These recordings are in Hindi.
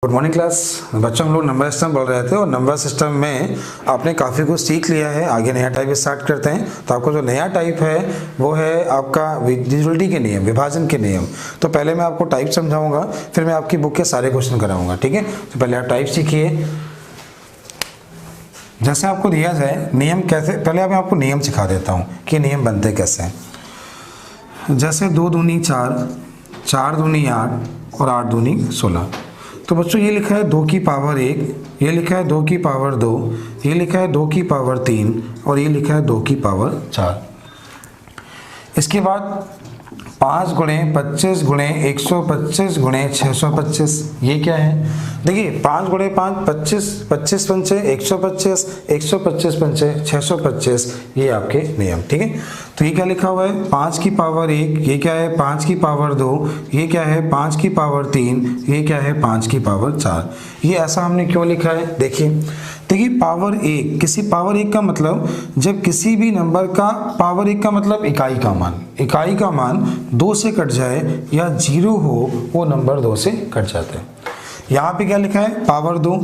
गुड मॉर्निंग क्लास बच्चों, हम लोग नंबर सिस्टम बोल रहे थे और नंबर सिस्टम में आपने काफ़ी कुछ सीख लिया है। आगे नया टाइप स्टार्ट करते हैं। तो आपको जो नया टाइप है वो है आपका डिविजिबिलिटी के नियम, विभाजन के नियम। तो पहले मैं आपको टाइप समझाऊंगा, फिर मैं आपकी बुक के सारे क्वेश्चन कराऊंगा, ठीक है। तो पहले आप टाइप सीखिए। जैसे आपको दिया जाए नियम कैसे, पहले मैं आपको नियम सिखा देता हूँ कि नियम बनते कैसे हैं। जैसे 2 दूनी 4, 4 दूनी 8 और 8 दूनी 16। तो बच्चों ये लिखा है 2 की पावर 1, ये लिखा है 2 की पावर 2, ये लिखा है 2 की पावर 3 और ये लिखा है 2 की पावर 4। इसके बाद 5 गुणे 25 गुणे 125 गुणे 625, ये क्या है? देखिए 5 गुणे 5 25, 25 पंचे 125, 125 पंचे 625, ये आपके नियम, ठीक है। तो ये क्या लिखा हुआ है? 5 की पावर 1, ये क्या है? 5 की पावर 2, ये क्या है? 5 की पावर 3, ये क्या है? 5 की पावर 4। ये ऐसा हमने क्यों लिखा है? देखिए पावर 1, किसी पावर 1 का मतलब जब किसी भी नंबर का पावर 1 का मतलब इकाई का मान 2 से कट जाए या 0 हो, वो नंबर 2 से कट जाता है। यहाँ पे क्या लिखा है? पावर 2,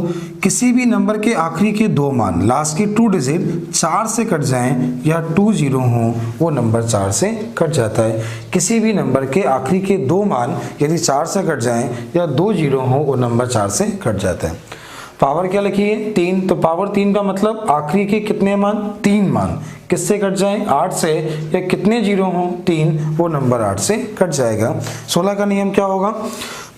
किसी भी नंबर के आखिरी के 2 मान, लास्ट के 2 डिजिट 4 से कट जाएं या 2 0 हो, वो नंबर 4 से कट जाता है। किसी भी नंबर के आखिरी के 2 मान यदि 4 से कट जाएं या 2 0 हो, वो नंबर 4 से कट जाता है। पावर क्या लिखी है? 3। तो पावर 3 का मतलब आखिरी के कितने मान? 3 मान किससे कट जाएं? 8 से, या कितने 0 हो? 3, वो नंबर 8 से कट जाएगा। 16 का नियम क्या होगा?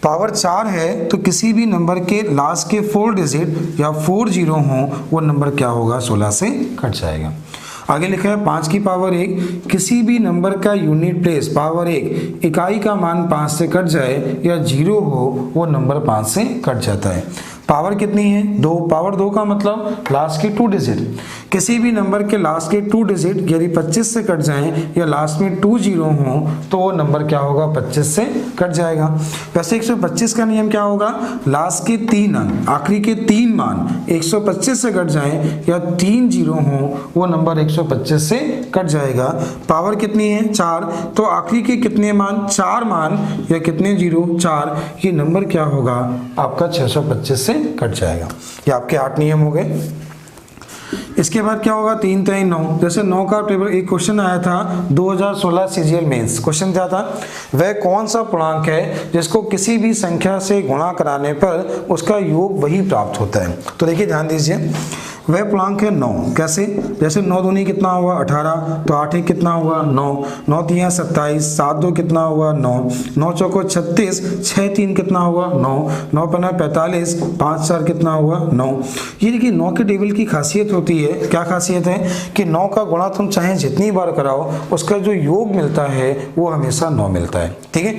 पावर 4 है तो किसी भी नंबर के लास्ट के 4 डिजिट या 4 0 हो, वो नंबर क्या होगा? 16 से कट जाएगा। आगे लिखा है 5 की पावर 1, किसी भी नंबर का यूनिट प्लेस पावर 1 इकाई का मान 5 से कट जाए या 0 हो, वो नंबर 5 से कट जाता है। पावर कितनी है? 2। पावर 2 का मतलब लास्ट के 2 डिजिट, किसी भी नंबर के लास्ट के 2 डिजिट यदि 25 से कट जाएं या लास्ट में 2 0 हो, तो वो नंबर क्या होगा? 25 से कट जाएगा। वैसे 125 का नियम क्या होगा? लास्ट के 3 अंक, आखिरी के 3 मान 125 से कट जाएं या 3 0 हो, वो नंबर 125 से कट जाएगा। पावर कितनी है? 4। तो आखिरी के कितने मान? 4 मान या कितने 0? 4, ये नंबर क्या होगा? आपका 625 से कट जाएगा। ये आपके 8 नियम हो गए। इसके बाद क्या होगा? 3 3 9। जैसे 9 का टेबल, एक क्वेश्चन आया था 2016 सीजीएल मेंस। क्वेश्चन क्या था? वह कौन सा पूर्णांक है जिसको किसी भी संख्या से गुणा कराने पर उसका योग वही प्राप्त होता है? तो देखिए ध्यान दीजिए, वह पूर्णांक है 9। कैसे? जैसे 9 दूनी कितना हुआ? 18, तो 8 एक कितना हुआ? 9, 9 3 27, 7 2 कितना हुआ? 9, 9 चौको 36, 6 3 कितना हुआ? 9, 9 5 45, 5 4 कितना हुआ? 9। ये देखिए 9 के टेबल की खासियत होती है। क्या खासियत है? कि 9 का गुणा तुम चाहे जितनी बार कराओ, उसका जो योग मिलता है वो हमेशा 9 मिलता है, ठीक है।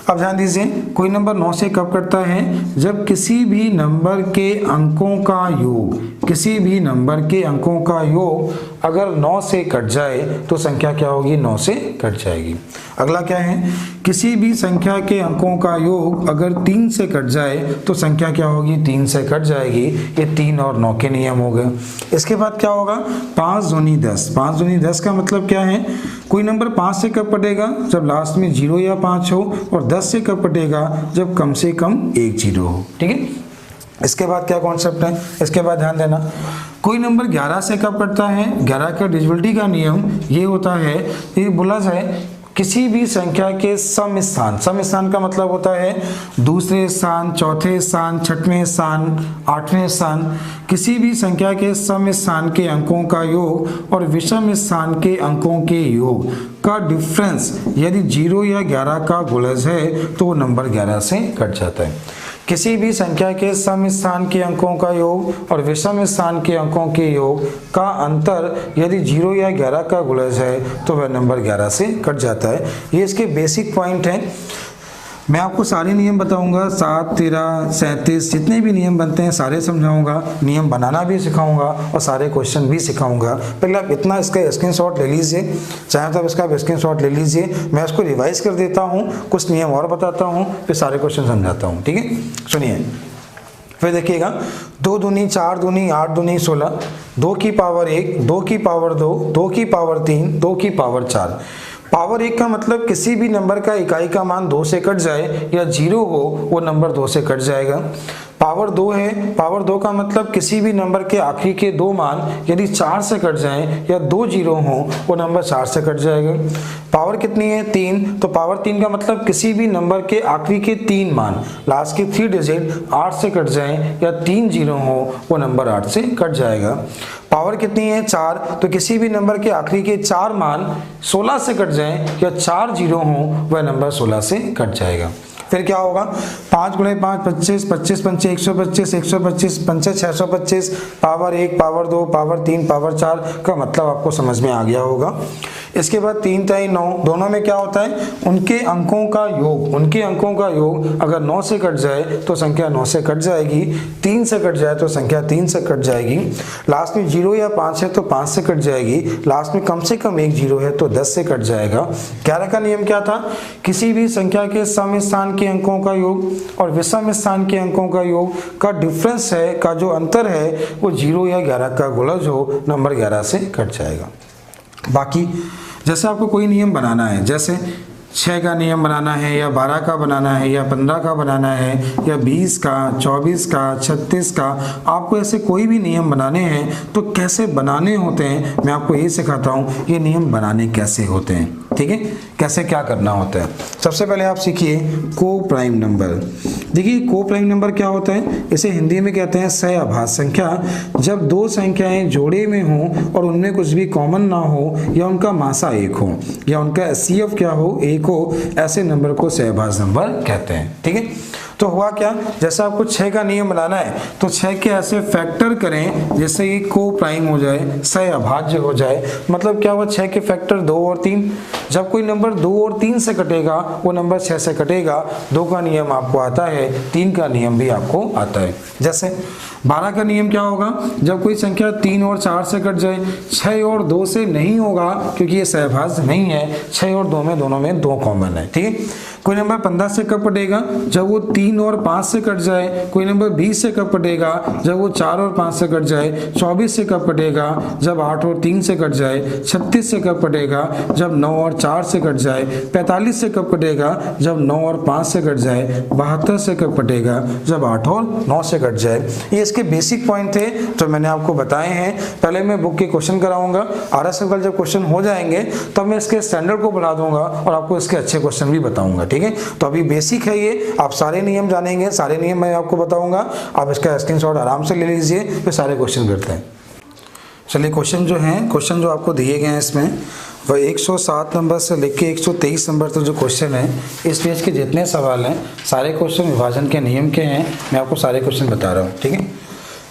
अब ध्यान दीजिए, कोई नंबर 9 से कब कटता है? जब किसी भी नंबर के अंकों का योग, किसी भी नंबर के अंकों का योग अगर 9 से कट जाए तो संख्या क्या होगी? 9 से कट जाएगी। अगला क्या है? किसी भी संख्या के अंकों का योग अगर 3 से कट जाए तो संख्या क्या होगी? 3 से कट जाएगी। ये 3 और 9 के नियम हो गए। इसके बाद क्या होगा? 5 दूनी 10। 5 दूनी 10 का मतलब क्या है? कोई नंबर 5 से कब कटेगा? जब लास्ट में 0 या 5 हो। और 10 से कब कटेगा? जब कम से कम 1 0 हो, ठीक है। इसके बाद क्या कॉन्सेप्ट है? इसके बाद ध्यान देना, कोई नंबर 11 से कब कटता है? 11 का डिविजिबिलिटी का नियम ये होता है, ये बोला जाए किसी भी संख्या के सम स्थान, सम स्थान का मतलब होता है दूसरे स्थान, चौथे स्थान, छठवें स्थान, 8वें स्थान, किसी भी संख्या के सम स्थान के अंकों का योग और विषम स्थान के अंकों के योग का डिफरेंस यदि 0 या 11 का गुणज है तो वो नंबर 11 से कट जाता है। किसी भी संख्या के सम स्थान के अंकों का योग और विषम स्थान के अंकों के योग का अंतर यदि 0 या 11 का गुणज है तो वह नंबर 11 से कट जाता है। ये इसके बेसिक पॉइंट हैं। मैं आपको सारे नियम बताऊंगा, 7 13 37 जितने भी नियम बनते हैं सारे समझाऊंगा, नियम बनाना भी सिखाऊंगा और सारे क्वेश्चन भी सिखाऊंगा। पहले आप इतना इसका स्क्रीनशॉट ले लीजिए, चाहे तो आप इसका स्क्रीनशॉट ले लीजिए। मैं इसको रिवाइज कर देता हूँ, कुछ नियम और बताता हूँ, फिर सारे क्वेश्चन समझाता हूँ, ठीक है। सुनिए, फिर देखिएगा 2 दूनी 4 दूनी 8 दूनी 16, 2 की पावर 1, 2 की पावर 2, 2 की पावर 3, 2 की पावर 4। पावर 1 का मतलब किसी भी नंबर का इकाई का मान 2 से कट जाए या 0 हो, वो नंबर 2 से कट जाएगा। पावर 2 है, पावर 2 का मतलब किसी भी नंबर के आखिरी के दो मान यदि 4 से कट जाएं या 2 जीरो हो वो नंबर 4 से कट जाएगा। पावर कितनी है 3, तो पावर 3 का मतलब किसी भी नंबर के आखिरी के 3 मान लास्ट के 3 डिजिट 8 से कट जाएं या 3 जीरो हो वो नंबर 8 से कट जाएगा। पावर कितनी है 4, तो किसी भी नंबर के आखिरी के 4 मान 16 से कट जाएं या 4 जीरो हो वह नंबर 16 से कट जाएगा। फिर क्या होगा 5 गुणे 5 25, 25 पंचे 125, 125 पंचे 625, पावर 1, पावर 2, पावर 3, पावर 4 का मतलब आपको समझ में आ गया होगा। इसके बाद 3 3 9 दोनों में क्या होता है उनके अंकों का योग, उनके अंकों का योग अगर 9 से कट जाए तो संख्या 9 से कट जाएगी, 3 से कट जाए तो संख्या 3 से कट जाएगी, लास्ट में 0 या 5 है तो 5 से कट जाएगी, लास्ट में कम से कम एक 0 है तो 10 से कट जाएगा। 11 का नियम क्या था, किसी भी संख्या के सम स्थान के अंकों का योग और विषम स्थान के अंकों का योग का डिफरेंस है, का जो अंतर है वो 0 या 11 का गुणज हो नंबर 11 से कट जाएगा। बाकी जैसे आपको कोई नियम बनाना है, जैसे 6 का नियम बनाना है या 12 का बनाना है या 15 का बनाना है या 20 का, 24 का, 36 का, आपको ऐसे कोई भी नियम बनाने हैं तो कैसे बनाने होते हैं मैं आपको ये सिखाता हूँ, ये नियम बनाने कैसे होते हैं, ठीक है, कैसे क्या करना होता है। सबसे पहले आप सीखिए को प्राइम नंबर। देखिए को प्राइम नंबर क्या होता है, इसे हिंदी में कहते हैं सहअभाज्य संख्या। जब दो संख्याएं जोड़े में हों और उनमें कुछ भी कॉमन ना हो या उनका मासा एक हो या उनका HCF क्या हो एक हो, ऐसे नंबर को सहअभाज्य नंबर कहते हैं, ठीक है। तो हुआ क्या, जैसे आपको 6 का नियम बनाना है तो 6 के ऐसे फैक्टर करें जिससे ये को प्राइम हो जाए, सहअभाज्य हो जाए। मतलब क्या हुआ 6 के फैक्टर 2 और 3, जब कोई नंबर 2 और 3 से कटेगा वो नंबर 6 से कटेगा। 2 का नियम आपको आता है, 3 का नियम भी आपको आता है। जैसे 12 का नियम क्या होगा, जब कोई संख्या 3 और 4 से कट जाए, 6 और 2 से नहीं होगा क्योंकि ये सहअभाज्य नहीं है, 6 और 2 में दोनों में 2 कॉमन है, ठीक है। कोई नंबर 15 से कब कटेगा, जब वो 3 और 5 से कट जाए। कोई नंबर 20 से कब कटेगा, जब वो 4 और 5 से कट जाए। 24 से कब कटेगा, जब 8 और 3 से कट जाए। 36 से कब कटेगा, जब 9 और 4 से कट जाए। 45 से कब कटेगा, जब 9 और 5 से कट जाए। 72 से कब कटेगा, जब 8 और 9 से कट जाए। ये इसके बेसिक पॉइंट थे जो मैंने आपको बताए हैं। पहले मैं बुक के क्वेश्चन कराऊंगा, RS कल जब क्वेश्चन हो जाएंगे तब मैं इसके स्टैंडर्ड को बढ़ा दूंगा और आपको इसके अच्छे क्वेश्चन भी बताऊंगा, ठीक है। तो अभी बेसिक है ये, आप सारे नियम जानेंगे, सारे नियम मैं आपको बताऊंगा, आप इसका स्क्रीनशॉट आराम से ले लीजिए, फिर सारे क्वेश्चन करते हैं। चलिए क्वेश्चन जो हैं, क्वेश्चन जो आपको दिए गए हैं इसमें वह 107 नंबर से लेके 123 नंबर तक जो क्वेश्चन है, इस पेज के जितने सवाल हैं सारे क्वेश्चन विभाजन के नियम के हैं। मैं आपको सारे क्वेश्चन बता रहा हूँ, ठीक है।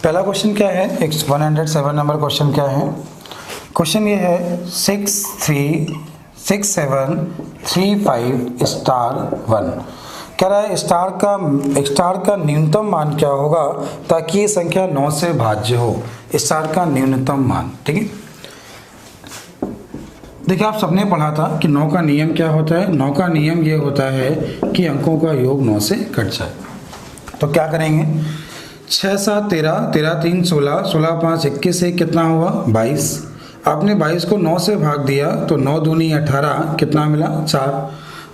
पहला क्वेश्चन क्या है, 107 नंबर क्वेश्चन क्या है। क्वेश्चन ये है 636735 स्टार 1 कह रहा है स्टार का न्यूनतम मान क्या होगा ताकि ये संख्या 9 से भाज्य हो। स्टार का न्यूनतम मान, ठीक है। देखिए आप सबने पढ़ा था कि 9 का नियम क्या होता है। 9 का नियम ये होता है कि अंकों का योग 9 से कट जाए। तो क्या करेंगे, 6 7 13, 13 3 16, 16 5 21 से कितना हुआ 22। आपने 22 को 9 से भाग दिया तो 9 दूनी 18, कितना मिला 4।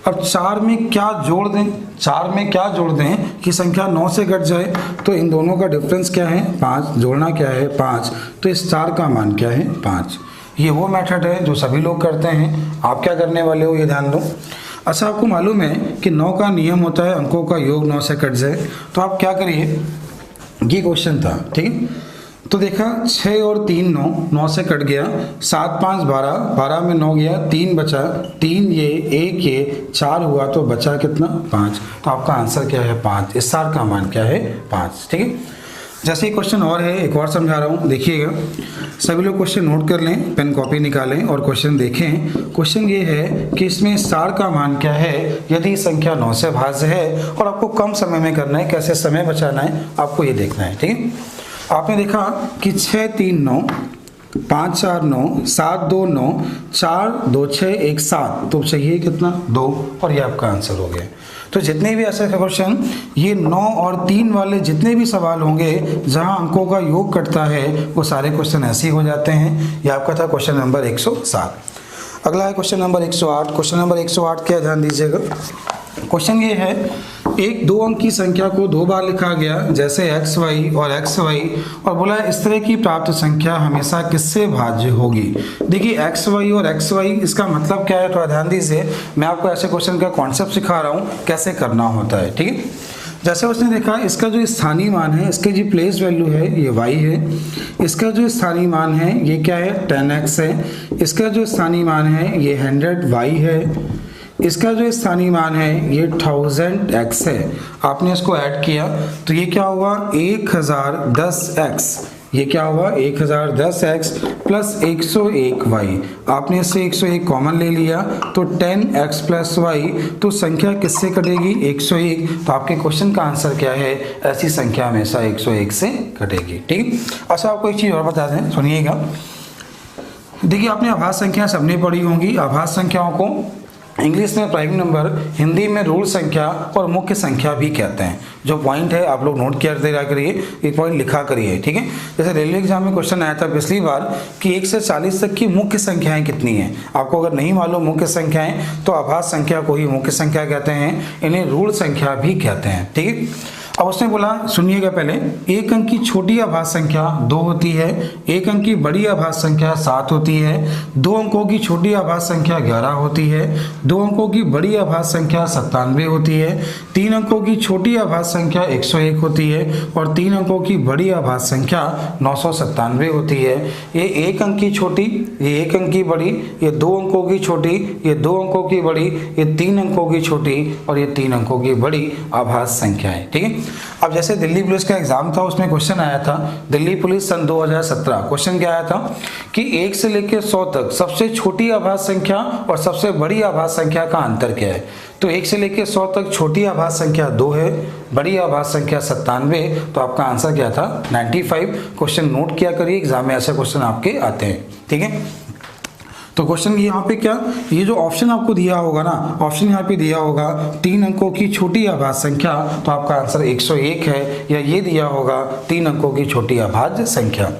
अब 4 में क्या जोड़ दें, 4 में क्या जोड़ दें कि संख्या 9 से घट जाए, तो इन दोनों का डिफरेंस क्या है 5, जोड़ना क्या है 5, तो इस 4 का मान क्या है 5। ये वो मेथड है जो सभी लोग करते हैं, आप क्या करने वाले हो ये ध्यान दो। अच्छा आपको मालूम है कि 9 का नियम होता है अंकों का योग 9 से कट जाए, तो आप क्या करिए, ये क्वेश्चन था, ठीक है। तो देखा 6 और 3 9, 9 से कट गया। 7 5 12, 12 में 9 गया, 3 बचा, 3 ये 1 ये 4 हुआ तो बचा कितना 5। तो आपका आंसर क्या है 5, इस सार का मान क्या है 5, ठीक है। जैसे ही क्वेश्चन और है, एक और समझा रहा हूँ, देखिएगा सभी लोग क्वेश्चन नोट कर लें, पेन कॉपी निकालें और क्वेश्चन देखें। क्वेश्चन ये है कि इसमें स्टार का मान क्या है यदि संख्या 9 से भाज्य है, और आपको कम समय में करना है, कैसे समय बचाना है आपको ये देखना है, ठीक है। आपने देखा कि 6 3 9, 5 4 9, 7 2 9, 4 2 6 1 7, तो चाहिए कितना 2, और ये आपका आंसर हो गया। तो जितने भी ऐसे क्वेश्चन, ये 9 और 3 वाले जितने भी सवाल होंगे जहां अंकों का योग कटता है वो सारे क्वेश्चन ऐसे ही हो जाते हैं। ये आपका था क्वेश्चन नंबर 107। अगला है क्वेश्चन नंबर 108। क्वेश्चन नंबर 108 क्या ध्यान दीजिएगा, क्वेश्चन ये है, एक 2 अंक की संख्या को 2 बार लिखा गया जैसे एक्स वाई और एक्स वाई, और बोला इस तरह की प्राप्त संख्या हमेशा किससे भाज्य होगी। देखिए एक्स वाई और एक्स वाई इसका मतलब क्या है, थोड़ा ध्यान दीजिए, मैं आपको ऐसे क्वेश्चन का कॉन्सेप्ट सिखा रहा हूँ कैसे करना होता है, ठीक है। जैसे उसने देखा इसका जो स्थानीय मान है, इसकी जो प्लेस वैल्यू है ये y है, इसका जो स्थानीय मान है ये क्या है 10x है, इसका जो स्थानीय मान है ये 100y है, इसका जो स्थानीय मान है ये 1000x है। आपने इसको ऐड किया तो ये क्या हुआ 1010x, ये क्या हुआ 1010x प्लस 101y। आपने इससे 101 कॉमन ले लिया तो 10x प्लस y, तो संख्या किससे कटेगी 101। तो आपके क्वेश्चन का आंसर क्या है, ऐसी संख्या हमेशा 101 से कटेगी, ठीक है। अच्छा आपको एक चीज़ और बता दें, सुनिएगा। देखिए आपने आभास संख्या सबने पढ़ी होंगी। आभास संख्याओं को इंग्लिश में प्राइम नंबर, हिंदी में रूल संख्या और मुख्य संख्या भी कहते हैं। जो पॉइंट है आप लोग नोट करते रहा करिए, ये पॉइंट लिखा करिए, ठीक है। जैसे रेलवे एग्जाम में क्वेश्चन आया था पिछली बार कि 1 से 40 तक की मुख्य संख्याएं कितनी हैं। आपको अगर नहीं मालूम मुख्य संख्याएं तो आभास संख्या को ही मुख्य संख्या कहते हैं, इन्हें रूल संख्या भी कहते हैं, ठीक है। अब उसने बोला सुनिएगा पहले, 1 अंक की छोटी आभास संख्या 2 होती है, 1 अंक की बड़ी आभास संख्या 7 होती है, 2 अंकों की छोटी आभास संख्या 11 होती है, 2 अंकों की बड़ी आभास संख्या 97 होती है, 3 अंकों की छोटी आभास संख्या 101 होती है और 3 अंकों की बड़ी आभास संख्या 997 होती है। ये 1 अंक की छोटी, ये 1 अंक की बड़ी, ये 2 अंकों की छोटी, ये 2 अंकों की बड़ी, ये 3 अंकों की छोटी और ये 3 अंकों की बड़ी आभास संख्या है, ठीक है। अब जैसे दिल्ली पुलिस का एग्जाम था, उसमें क्वेश्चन आया था, दिल्ली पुलिस सन 2017, क्वेश्चन क्या आया था कि 1 से लेकर 100 तक सबसे छोटी आभास संख्या और सबसे बड़ी आभास संख्या का अंतर क्या है। तो 1 से लेकर 100 तक छोटी आभास संख्या 2 है, बड़ी आभास संख्या 97, तो आपका आंसर क्या था 95। क्वेश्चन नोट किया करिए, एग्जाम में ऐसे क्वेश्चन आपके आते हैं, ठीक है। तो क्वेश्चन यहाँ पे क्या, ये जो ऑप्शन आपको दिया होगा ना, ऑप्शन यहाँ पे दिया होगा 3 अंकों की छोटी आभास संख्या, तो आपका आंसर 101 है, या ये दिया होगा 3 अंकों की छोटी आभाज्य संख्या।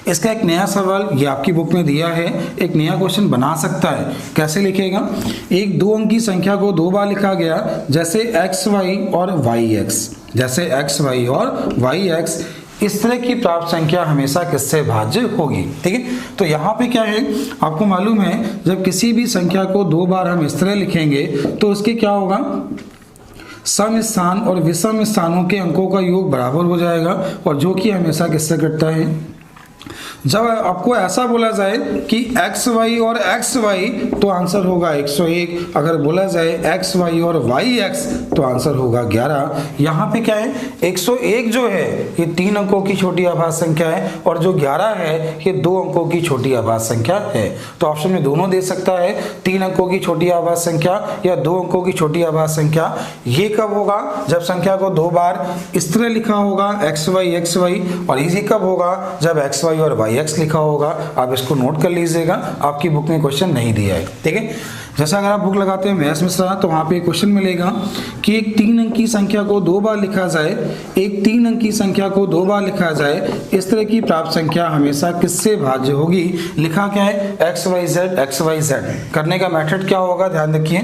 इसका एक नया सवाल ये आपकी बुक में दिया है, एक नया क्वेश्चन बना सकता है। कैसे लिखेगा, एक 2 अंक की संख्या को 2 बार लिखा गया जैसे एक्स वाई और वाई एक्स, जैसे एक्स वाई और वाई एक्स, इस तरह की प्राप्त संख्या हमेशा किससे भाज्य होगी, ठीक है। तो यहाँ पे क्या है, आपको मालूम है जब किसी भी संख्या को 2 बार हम इस तरह लिखेंगे तो उसके क्या होगा, सम स्थान और विषम स्थानों के अंकों का योग बराबर हो जाएगा, और जो कि हमेशा किससे घटता है। जब आपको ऐसा बोला जाए कि एक्स वाई और एक्स वाई तो आंसर होगा 101, अगर बोला जाए एक्स वाई और वाई एक्स तो आंसर होगा 11। यहाँ पे क्या है, 101 जो है ये 3 अंकों की छोटी आभास संख्या है, और जो 11 है ये 2 अंकों की छोटी आभास संख्या है। तो ऑप्शन में दोनों दे सकता है, 3 अंकों की छोटी आभास संख्या या 2 अंकों की छोटी आभास संख्या। ये कब होगा, जब संख्या को 2 बार इस तरह लिखा होगा एक्स वाई, और इसी कब होगा जब एक्स वाई और वाई एक्स लिखा होगा। आप इसको नोट कर लीजिएगा, आपकी बुक में क्वेश्चन नहीं दिया है, ठीक है। जैसा अगर आप बुक लगाते हैं मैथ्स मिश्रा तो वहाँ पे क्वेश्चन मिलेगा कि एक 3 अंक की संख्या को 2 बार लिखा जाए, एक 3 अंक की संख्या को 2 बार लिखा जाए, इस तरह की प्राप्त संख्या हमेशा किससे भाज्य होगी। लिखा क्या है, एक्स वाई जेड। करने का मेथड क्या होगा, ध्यान रखिए।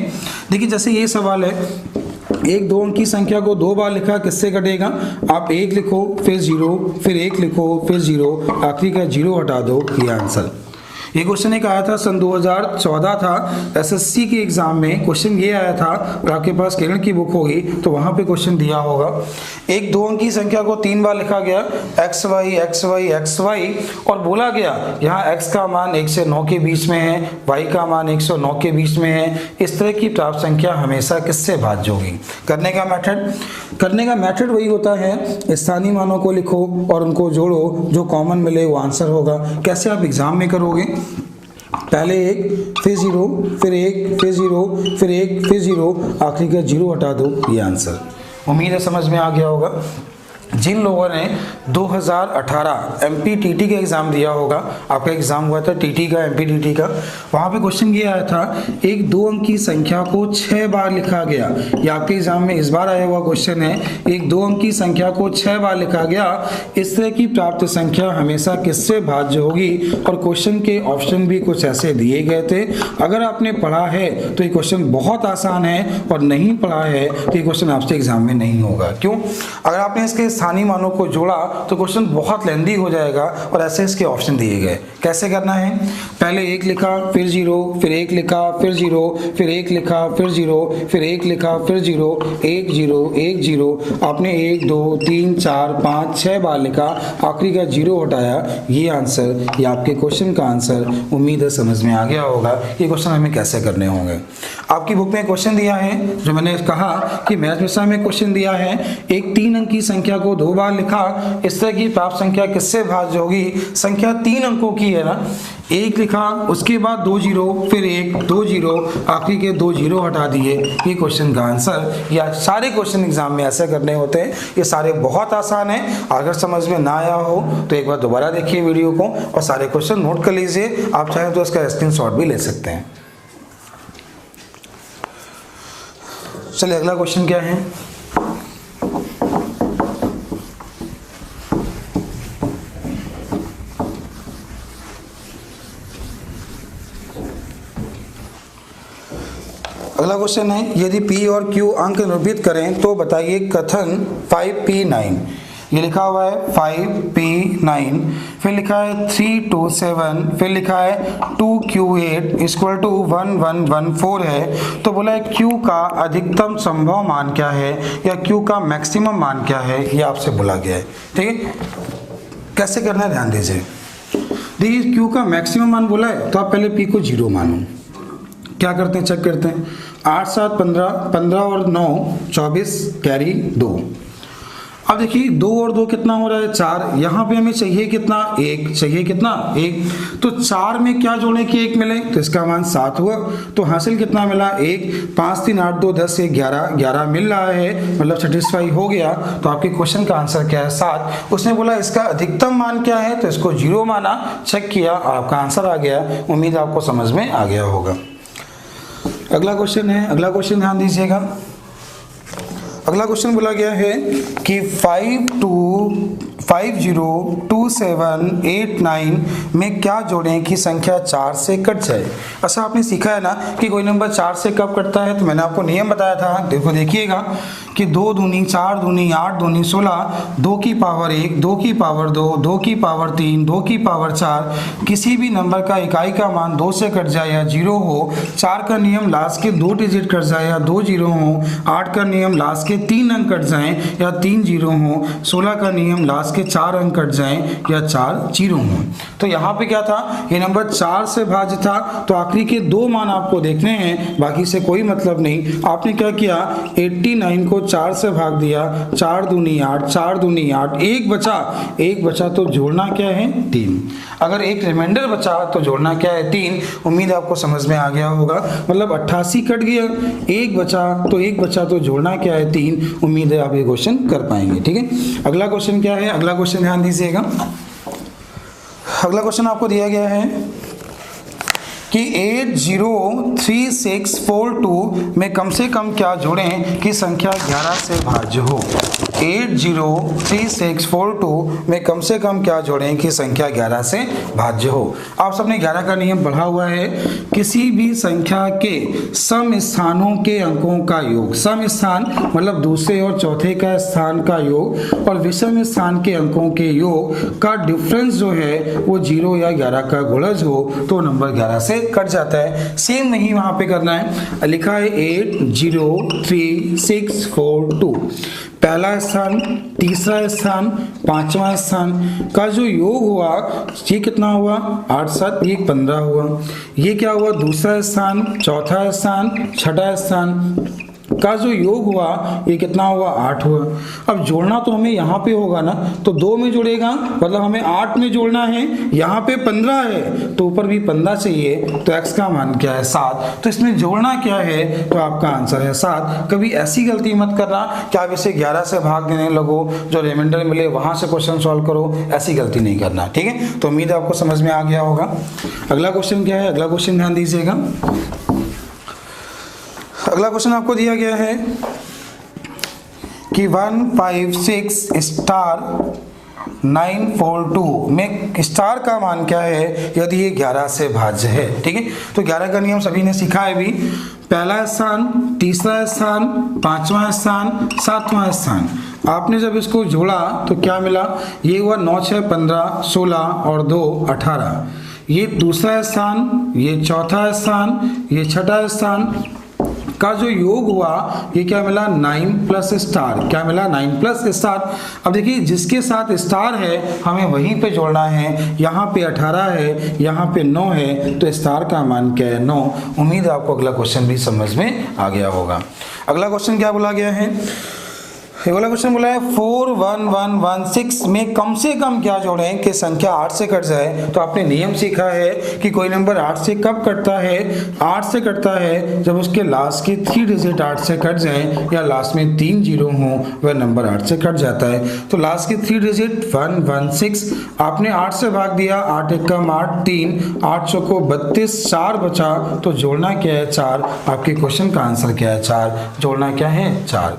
देखिए जैसे ये सवाल है, एक 2 अंक की संख्या को 2 बार लिखा किससे कटेगा, आप 1 लिखो फिर 0, फिर 1 लिखो फिर 0, आखिरी का 0 हटा दो, ये आंसर। ये क्वेश्चन एक आया था सन 2014 था एसएससी के एग्जाम में, क्वेश्चन ये आया था, और आपके पास किरण की बुक होगी तो वहां पे क्वेश्चन दिया होगा। एक 2 अंक की संख्या को 3 बार लिखा गया एक्स वाई, और बोला गया यहाँ x का मान 1 से 9 के बीच में है, y का मान 1 से 9 के बीच में है। इस तरह की प्राप्त संख्या हमेशा किससे भाज्य होगी। करने का मेथड वही होता है, स्थानीय मानों को लिखो और उनको जोड़ो, जो कॉमन मिले वो आंसर होगा। कैसे आप एग्जाम में करोगे, पहले 1 फिर 0 फिर 1 फिर 0 फिर 1 फिर 0, आखिरी का 0 हटा दो, ये आंसर। उम्मीद है समझ में आ गया होगा। जिन लोगों ने 2018 MPTT का एग्ज़ाम दिया होगा, आपका एग्ज़ाम हुआ था TT का, MPTT का, वहाँ पे क्वेश्चन ये आया था, एक 2 अंक की संख्या को 6 बार लिखा गया। ये आपके एग्ज़ाम में इस बार आया हुआ क्वेश्चन है, एक 2 अंक की संख्या को 6 बार लिखा गया, इस तरह की प्राप्त संख्या हमेशा किससे भाज्य होगी? और क्वेश्चन के ऑप्शन भी कुछ ऐसे दिए गए थे। अगर आपने पढ़ा है तो ये क्वेश्चन बहुत आसान है, और नहीं पढ़ा है तो ये क्वेश्चन आपसे एग्जाम में नहीं होगा। क्यों? अगर आपने इसके स्थानीय मानों को जोड़ा तो क्वेश्चन बहुत लेंदी हो जाएगा, और ऐसे इसके ऑप्शन दिए गए। कैसे करना है? पहले 1 लिखा, फिर 0, फिर 1 लिखा, फिर 0, फिर 1 लिखा, फिर 0, फिर 1 लिखा, फिर 0, 1 0 1 0। आपने 1 2 3 4 5 6 बार लिखा, आखिरी का 0 हटाया। ये आंसर, ये आपके क्वेश्चन का आंसर। उम्मीद है समझ में आ गया होगा ये क्वेश्चन हमें कैसे करने होंगे। आपकी बुक में क्वेश्चन दिया है, जो मैंने कहा कि मैथ विषय में क्वेश्चन दिया है, एक 3 अंक की संख्या को 2 बार लिखा, इस तरह की प्राप्त संख्या किससे भाज्य होगी? संख्या 3 अंकों की है ना, 1 लिखा, उसके बाद 2 0, फिर 1 2 0, आखिरी के 2 0 हटा दिए। ये क्वेश्चन का आंसर। या सारे क्वेश्चन एग्जाम में ऐसे करने होते हैं। ये सारे बहुत आसान है। अगर समझ में ना आया हो तो एक बार दोबारा देखिए वीडियो को, और सारे क्वेश्चन नोट कर लीजिए। आप चाहें तो इसका स्क्रीनशॉट भी ले सकते हैं। चलिए अगला क्वेश्चन क्या है? अगला क्वेश्चन है, यदि P और Q अंक निरूपित करें तो बताइए कथन 5P9। ये लिखा हुआ है 5P9, फिर लिखा है 327, फिर लिखा है 2Q8 इक्वल टू 1114 है। तो बोला है Q का अधिकतम संभव मान क्या है, या Q का मैक्सिमम मान क्या है, ये आपसे बोला गया है। ठीक है, कैसे करना है ध्यान दीजिए। देखिए Q का मैक्सिमम मान बोला है, तो आप पहले P को 0 मानो। क्या करते हैं, चेक करते हैं। 8 7 15, 15 और 9 24, कैरी 2। अब देखिए 2 और 2 कितना हो रहा है? 4। यहाँ पे हमें चाहिए कितना? 1 चाहिए। कितना? 1। तो 4 में क्या जोड़े कि 1 मिले, तो इसका मान 7 हुआ। तो हासिल कितना मिला? 1। 5 3 8 2 10 1 11, 11 मिल रहा है, मतलब सेटिस्फाई हो गया। तो आपके क्वेश्चन का आंसर क्या है? 7। उसने बोला इसका अधिकतम मान क्या है, तो इसको 0 माना, चेक किया, आपका आंसर आ गया। उम्मीद आपको समझ में आ गया होगा। अगला क्वेश्चन है, अगला क्वेश्चन ध्यान दीजिएगा। अगला क्वेश्चन बोला गया है कि 502789 में क्या जोड़ें कि संख्या 4 से कट जाए। अच्छा, आपने सीखा है ना कि कोई नंबर 4 से कब कटता है, तो मैंने आपको नियम बताया था। देखो देखिएगा कि 2 दूनी 4 दूनी 8 दूनी 16, 2 की पावर 1, 2 की पावर 2, 2 की पावर 3, 2 की पावर 4, किसी भी नंबर का इकाई का मान 2 से कट जाए या 0 हो। 4 का नियम लास्ट के 2 डिजिट कट जाए या 2 0 हो। 8 का नियम लास्ट के 3 अंक कट जाएं या 3 0 हो। 16 का नियम लास्ट के 4 अंक कट जाएं या 4 0 हो। तो यहाँ पे क्या था, ये नंबर 4 से भाज्य था, तो आखिरी के 2 मान आपको देखने हैं, बाकी से कोई मतलब नहीं। आपने क्या किया, 89 को 4 से भाग दिया, 4 दूनी 8, 4 दूनी 8, एक बचा तो जोड़ना क्या है? 3। अगर एक रिमाइंडर बचा तो जोड़ना क्या है? 3। उम्मीद आपको समझ में आ गया होगा। मतलब 88 कट गया, एक बचा तो जोड़ना क्या है? 3। उम्मीद है आप ये क्वेश्चन कर पाएंगे। ठीक है, अगला क्वेश्चन क्या है? अगला क्वेश्चन ध्यान दीजिएगा। अगला क्वेश्चन आपको दिया गया है कि 803642 में कम से कम क्या जोड़ें कि संख्या 11 से भाज्य हो। 803642 में कम से कम क्या जोड़ें कि संख्या 11 से भाज्य हो। आप सबने 11 का नियम पढ़ा हुआ है। किसी भी संख्या के सम स्थानों के अंकों का योग, सम स्थान मतलब दूसरे और चौथे का स्थान का योग, और विषम स्थान के अंकों के योग का डिफरेंस जो है वो 0 या 11 का गुणज हो तो नंबर 11 से कट जाता है। सेम नहीं वहां पे करना है, लिखा है 803642, पहला स्थान, तीसरा स्थान, पांचवा स्थान का जो योग हुआ ये कितना हुआ? 8 7 ये 15 हुआ। ये क्या हुआ? दूसरा स्थान, चौथा स्थान, छठा स्थान का जो योग हुआ ये कितना हुआ 8 हुआ। अब जोड़ना तो हमें यहाँ पे होगा ना, तो 2 में जुड़ेगा मतलब हमें 8 में जोड़ना है, यहाँ पे 15 है तो ऊपर भी 15 चाहिए, तो x का मान क्या है 7, तो इसमें जोड़ना क्या है तो आपका आंसर है 7। कभी ऐसी गलती मत करना कि आप इसे 11 से भाग देने लगो, जो रिमाइंडर मिले वहां से क्वेश्चन सॉल्व करो, ऐसी गलती नहीं करना, ठीक है। तो उम्मीद है आपको समझ में आ गया होगा। अगला क्वेश्चन क्या है, अगला क्वेश्चन ध्यान दीजिएगा। अगला क्वेश्चन आपको दिया गया है कि 156 स्टार 942 में स्टार का मान क्या है यदि ये 11 से भाज्य है, ठीक है। तो 11 का नियम सभी ने सीखा है भी, पहला स्थान, तीसरा स्थान, पांचवा स्थान, सातवां स्थान। आपने जब इसको जोड़ा तो क्या मिला, ये हुआ 9 6 15 16 और 2 18। ये दूसरा स्थान, ये चौथा स्थान, ये छठा स्थान का जो योग हुआ ये क्या मिला 9 प्लस स्टार, क्या मिला 9 प्लस स्टार। अब देखिए जिसके साथ स्टार है हमें वहीं पे जोड़ना है, यहाँ पे 18 है, यहाँ पे 9 है, तो स्टार का मान क्या है 9। उम्मीद है आपको अगला क्वेश्चन भी समझ में आ गया होगा। अगला क्वेश्चन क्या बोला गया है, अगला क्वेश्चन बोला है 41116 में कम से कम क्या जोड़ें कि संख्या 8 से कट जाए। तो आपने नियम सीखा है कि कोई नंबर 8 से कब कटता है, 8 से कटता है जब उसके लास्ट के 3 डिजिट 8 से कट जाएं या लास्ट में 3 जीरो हों, वह नंबर 8 से कट जाता है। तो लास्ट के 3 डिजिट 116 आपने 8 से भाग दिया, 8 एकम 8 3, 8 चौको 32, 4 बचा, तो जोड़ना क्या है 4। आपके क्वेश्चन का आंसर क्या है 4, जोड़ना क्या है 4।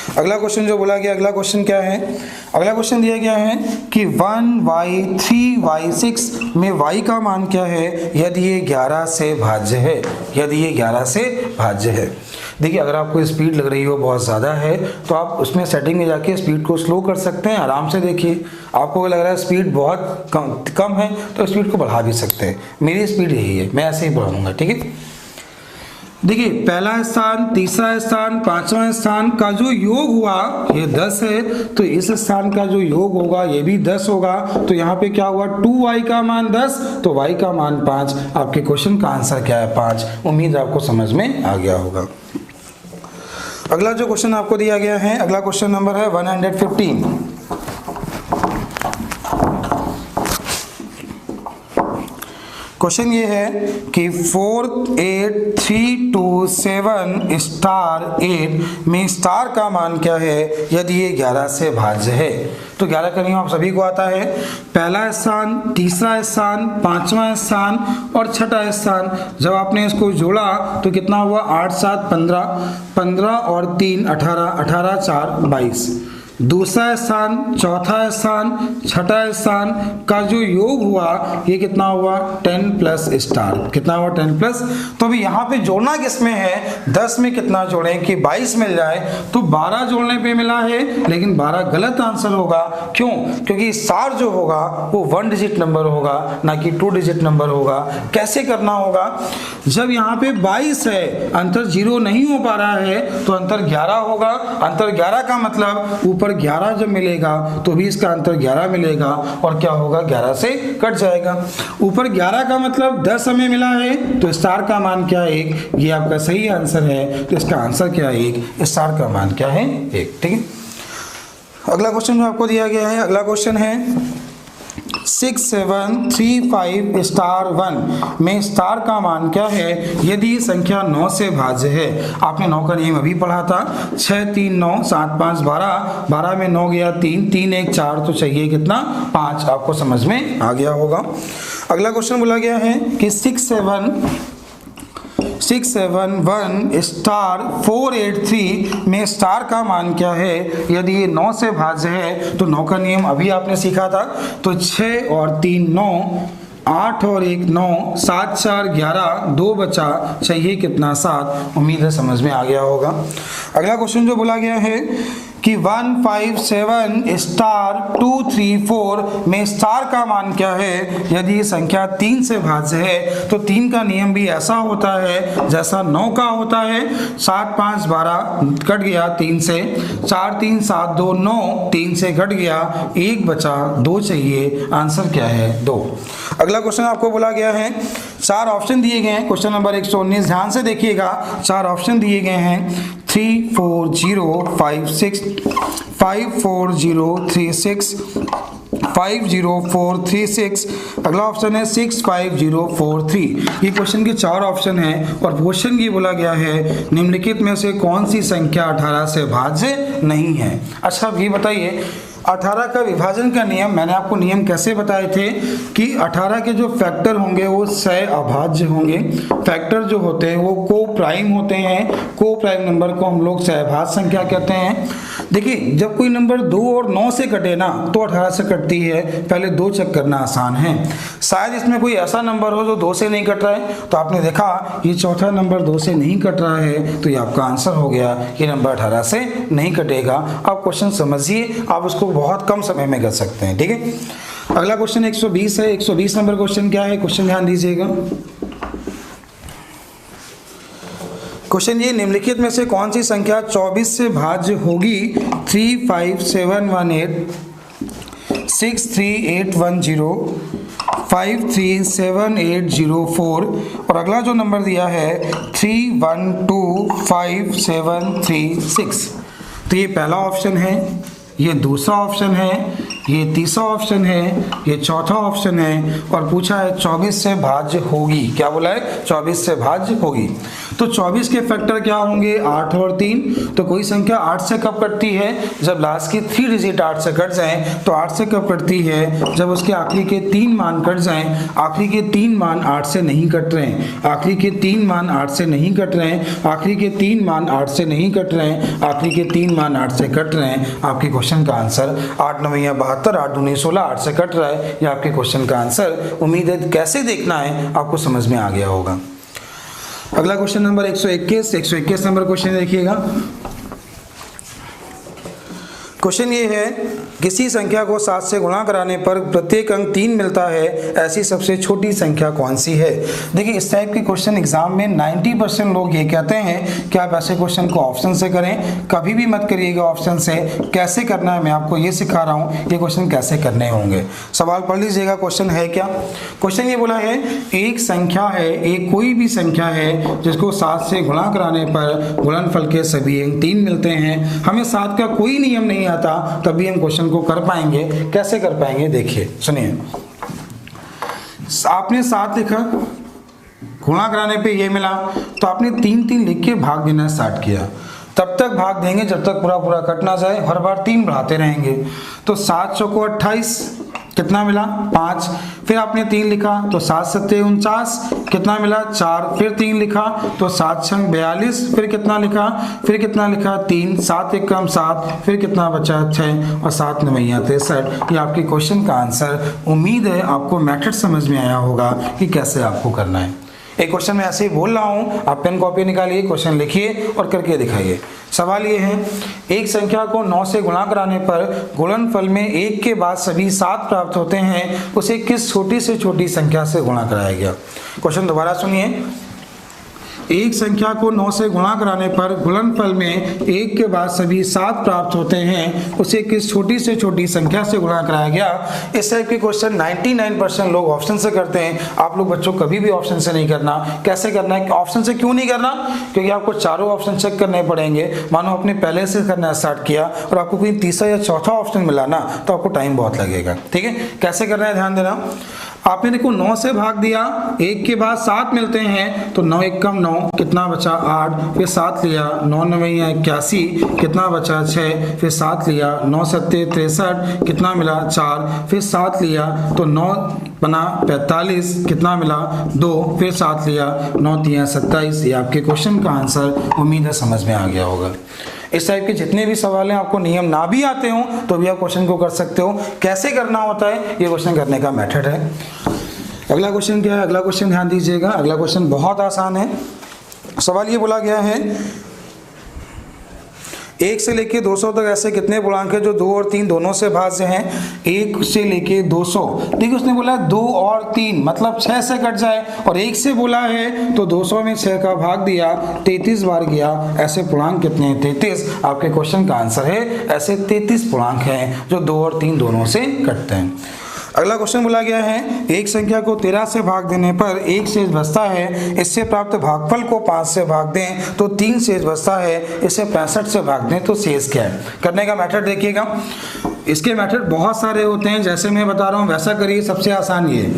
अगला क्वेश्चन जो बोला गया, अगला क्वेश्चन क्या है, अगला क्वेश्चन दिया गया है कि 1y3y6 में y का मान क्या है यदि ये 11 से भाज्य है, यदि ये 11 से भाज्य है। देखिए अगर आपको स्पीड लग रही हो बहुत ज़्यादा है तो आप उसमें सेटिंग में जाके स्पीड को स्लो कर सकते हैं, आराम से देखिए। आपको लग रहा है स्पीड बहुत कम है तो स्पीड को बढ़ा भी सकते हैं, मेरी स्पीड यही है, मैं ऐसे ही बढ़ाऊंगा, ठीक है। देखिए पहला स्थान, तीसरा स्थान, पांचवा स्थान का जो योग हुआ ये 10 है, तो इस स्थान का जो योग होगा ये भी 10 होगा। तो यहाँ पे क्या हुआ 2y का मान 10, तो y का मान 5। आपके क्वेश्चन का आंसर क्या है 5। उम्मीद आपको समझ में आ गया होगा। अगला जो क्वेश्चन आपको दिया गया है, अगला क्वेश्चन नंबर है 115। क्वेश्चन ये है कि 48327 स्टार 8 में स्टार का मान क्या है यदि ये 11 से भाज्य है। तो 11 का नियम आप सभी को आता है, पहला स्थान, तीसरा स्थान, पांचवा स्थान और छठा स्थान। जब आपने इसको जोड़ा तो कितना हुआ 8 7 15, 15 और 3 18, 18 4 22। दूसरा स्थान, चौथा स्थान, छठा स्थान का जो योग हुआ ये कितना हुआ 10 प्लस स्टार, कितना हुआ 10 प्लस। तो अभी यहाँ पे जोड़ना किसमें है, 10 में कितना जोड़ें कि 22 मिल जाए, तो 12 जोड़ने पे मिला है, लेकिन 12 गलत आंसर होगा। क्यों, क्योंकि स्टार जो होगा वो 1 डिजिट नंबर होगा ना कि 2 डिजिट नंबर होगा। कैसे करना होगा, जब यहाँ पे 22 है अंतर 0 नहीं हो पा रहा है तो अंतर 11 होगा। अंतर 11 का मतलब ऊपर 11 जब मिलेगा तो भी इसका अंतर 11 मिलेगा और क्या होगा 11 से कट जाएगा। ऊपर 11 का मतलब 10 हमें मिला है तो स्टार का मान क्या है 1, ये आपका सही आंसर है। तो इसका आंसर क्या है 1, स्टार का मान क्या है 1, ठीक है। अगला क्वेश्चन जो आपको दिया गया है, अगला क्वेश्चन है 6735 स्टार 1 में स्टार का मान क्या है यदि संख्या 9 से भाज्य है। आपने 9 का नियम अभी पढ़ा था, 6 3 9 7 5 12, 12 में 9 गया 3 3 1 4, तो चाहिए कितना 5। आपको समझ में आ गया होगा। अगला क्वेश्चन बोला गया है कि 671 स्टार 483 में स्टार का मान क्या है यदि ये 9 से भाज्य है। तो 9 का नियम अभी आपने सीखा था, तो 6 और 3 9, 8 और 1 9, 7 4 11, 2 बचा, चाहिए कितना 7। उम्मीद है समझ में आ गया होगा। अगला क्वेश्चन जो बोला गया है कि 157 स्टार 234 में स्टार का मान क्या है यदि संख्या 3 से भाज्य है। तो 3 का नियम भी ऐसा होता है जैसा 9 का होता है, 7 5 12 कट गया 3 से, 4 3 7 2 9, 3 से घट गया 1 बचा, 2 चाहिए, आंसर क्या है 2। अगला क्वेश्चन आपको बोला गया है, 4 ऑप्शन दिए गए हैं, क्वेश्चन नंबर 119, ध्यान से देखिएगा, 4 ऑप्शन दिए गए हैं 34056, 54036, 50436, अगला ऑप्शन है 65043। ये क्वेश्चन के 4 ऑप्शन हैं और क्वेश्चन ये बोला गया है निम्नलिखित में से कौन सी संख्या 18 से भाज्य नहीं है। अच्छा अब ये बताइए 18 का विभाजन का नियम, मैंने आपको नियम कैसे बताए थे कि 18 के जो फैक्टर होंगे वो सह अभाज्य होंगे। फैक्टर जो होते हैं वो को प्राइम होते हैं, को प्राइम नंबर को हम लोग सहभाज्य संख्या कहते हैं। देखिए जब कोई नंबर 2 और 9 से कटे ना तो 18 से कटती है, पहले 2 चेक करना आसान है। शायद इसमें कोई ऐसा नंबर हो जो 2 से नहीं कट रहा है, तो आपने देखा ये चौथा नंबर 2 से नहीं कट रहा है, तो ये आपका आंसर हो गया, ये नंबर 18 से नहीं कटेगा। आप क्वेश्चन समझिए, आप उसको बहुत कम समय में कर सकते हैं, ठीक है। अगला क्वेश्चन 120 है। 120 नंबर क्वेश्चन क्या है, क्वेश्चन ध्यान दीजिएगा। क्वेश्चन ये निम्नलिखित में से कौन सी संख्या 24 से भाज्य होगी। 35718, 63810, 537804 और अगला जो नंबर दिया है 312576। तो ये पहला ऑप्शन है, ये दूसरा ऑप्शन है, ये तीसरा ऑप्शन है, ये चौथा ऑप्शन है और पूछा है 24 से भाज्य होगी। क्या बोला है, 24 से भाज्य होगी। तो 24 के फैक्टर क्या होंगे, 8 और 3। तो कोई संख्या 8 से कब कटती है, जब लास्ट की 3 डिजिट 8 से कट जाएं। तो 8 से कब कटती है, जब उसके आखिरी के 3 मान कट जाएं। आखिरी के 3 मान 8 से नहीं कट रहे हैं, आखिरी के 3 मान 8 से नहीं कट रहे हैं, आखिरी के 3 मान 8 से नहीं कट रहे हैं, आखिरी के 3 मान 8 से कट रहे हैं। आपके क्वेश्चन का आंसर 8 9 72, 8 दूनी 16, 8 से कट रहा है। ये आपके क्वेश्चन का आंसर। उम्मीद है कैसे देखना है आपको समझ में आ गया होगा। अगला क्वेश्चन नंबर 121 नंबर क्वेश्चन देखिएगा। क्वेश्चन ये है किसी संख्या को 7 से गुणा कराने पर प्रत्येक अंक 3 मिलता है, ऐसी सबसे छोटी संख्या कौन सी है। देखिए इस टाइप के क्वेश्चन एग्जाम में 90% लोग ये कहते हैं कि आप ऐसे क्वेश्चन को ऑप्शन से करें। कभी भी मत करिएगा ऑप्शन से। कैसे करना है मैं आपको ये सिखा रहा हूँ, ये क्वेश्चन कैसे करने होंगे। सवाल पढ़ लीजिएगा, क्वेश्चन है क्या। क्वेश्चन ये बोला है एक संख्या है, एक कोई भी संख्या है जिसको 7 से गुणा कराने पर गुणनफल के सभी अंक 3 मिलते हैं। हमें 7 का कोई नियम नहीं आता, तभी हम क्वेश्चन को कर पाएंगे। कैसे कर पाएंगे देखिए, सुनिए। आपने 7 लिखा, गुणा कराने पे ये मिला, तो आपने 3 लिख के भाग देना स्टार्ट किया। तब तक भाग देंगे जब तक पूरा कट ना जाए, हर बार 3 बढ़ाते रहेंगे। तो 7 चौको 28, कितना मिला 5। फिर आपने 3 लिखा तो 7 सत्ते 49, कितना मिला 4। फिर 3 लिखा तो 7 छंग 42, फिर कितना लिखा 3, 7 एक कम 7, फिर कितना बचा 6 और 7 9 63। ये आपके क्वेश्चन का आंसर। उम्मीद है आपको मेथड समझ में आया होगा कि कैसे आपको करना है। एक क्वेश्चन मैं ऐसे ही बोल रहा हूँ, आप पेन कॉपी निकालिए, क्वेश्चन लिखिए और करके दिखाइए। सवाल ये है एक संख्या को 9 से गुणा कराने पर गुणनफल में 1 के बाद सभी 7 प्राप्त होते हैं, उसे किस छोटी से छोटी संख्या से गुणा कराया गया। क्वेश्चन दोबारा सुनिए। एक संख्या को 9 से गुणा कराने पर गुणनफल में 1 के बाद सभी 7 प्राप्त होते हैं, उसे किस छोटी से छोटी संख्या से गुणा कराया गया। इस टाइप के क्वेश्चन 99% लोग ऑप्शन से करते हैं। आप लोग बच्चों कभी भी ऑप्शन से नहीं करना। कैसे करना है, ऑप्शन से क्यों नहीं करना, क्योंकि आपको चारों ऑप्शन चेक करने पड़ेंगे। मानो आपने पहले से करना स्टार्ट किया और आपको कोई तीसरा या चौथा ऑप्शन मिला ना, तो आपको टाइम बहुत लगेगा। ठीक है, कैसे करना है ध्यान देना। आपने देखो 9 से भाग दिया, 1 के बाद 7 मिलते हैं, तो 9 एक कम 9, कितना बचा 8। फिर 7 लिया, 9 9 81, कितना बचा 6। फिर 7 लिया, 9 7 63, कितना मिला 4। फिर 7 लिया तो 9 बना 45, कितना मिला 2। फिर 7 लिया, 9 3 27। ये आपके क्वेश्चन का आंसर। उम्मीद है समझ में आ गया होगा। इस टाइप के जितने भी सवाल हैं, आपको नियम ना भी आते हो तो भी आप क्वेश्चन को कर सकते हो। कैसे करना होता है ये क्वेश्चन करने का मेथड है। अगला क्वेश्चन क्या है, अगला क्वेश्चन ध्यान दीजिएगा। अगला क्वेश्चन बहुत आसान है। सवाल ये बोला गया है 1 से लेके 200 तक ऐसे कितने पूर्णांक है जो 2 और 3 दोनों से भाज्य हैं। 1 से लेके 200, देखिए उसने बोला 2 और 3 मतलब 6 से कट जाए, और 1 से बोला है तो 200 में 6 का भाग दिया, 33 बार गया। ऐसे पूर्णांक कितने हैं 33। आपके क्वेश्चन का आंसर है ऐसे 33 पूर्णांक हैं जो 2 और 3 दोनों से कटते हैं। अगला क्वेश्चन बोला गया है एक संख्या को 13 से भाग देने पर 1 शेष बचता है, इससे प्राप्त भागफल को 5 से भाग दें तो 3 शेष बचता है, इसे 65 से भाग दें तो शेष क्या है। करने का मेथड देखिएगा, इसके मेथड बहुत सारे होते हैं, जैसे मैं बता रहा हूँ वैसा करिए। सबसे आसान ये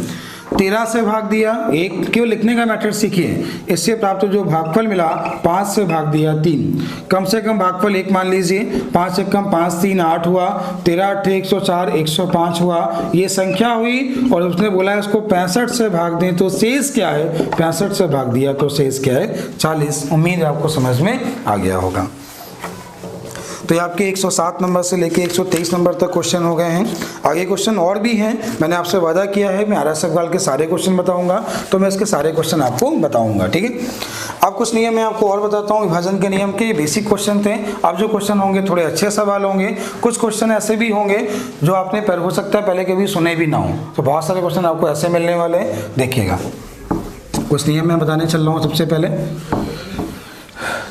13 से भाग दिया, एक क्यों लिखने का मेथड सीखिए। इससे प्राप्त जो भागफल मिला 5 से भाग दिया 3, कम से कम भागफल 1 मान लीजिए। 5 से कम 5 3 8 हुआ, 13 8 104 105 हुआ, ये संख्या हुई। और उसने बोला है उसको 65 से भाग दें तो शेष क्या है, 65 से भाग दिया तो शेष क्या है 40। उम्मीद है आपको समझ में आ गया होगा। तो ये आपके 107 नंबर से लेके 123 नंबर तक क्वेश्चन हो गए हैं। आगे क्वेश्चन और भी हैं, मैंने आपसे वादा किया है मैं आर्य सवाल के सारे क्वेश्चन बताऊंगा, तो मैं इसके सारे क्वेश्चन आपको बताऊंगा, ठीक है। अब कुछ नियम मैं आपको और बताता हूँ विभाजन के नियम के, बेसिक क्वेश्चन थे। अब जो क्वेश्चन होंगे थोड़े अच्छे सवाल होंगे, कुछ क्वेश्चन ऐसे भी होंगे जो आपने हो सकता है पहले कभी सुने भी ना हो, तो बहुत सारे क्वेश्चन आपको ऐसे मिलने वाले हैं, देखिएगा। कुछ नियम मैं बताने चल रहा हूँ। सबसे पहले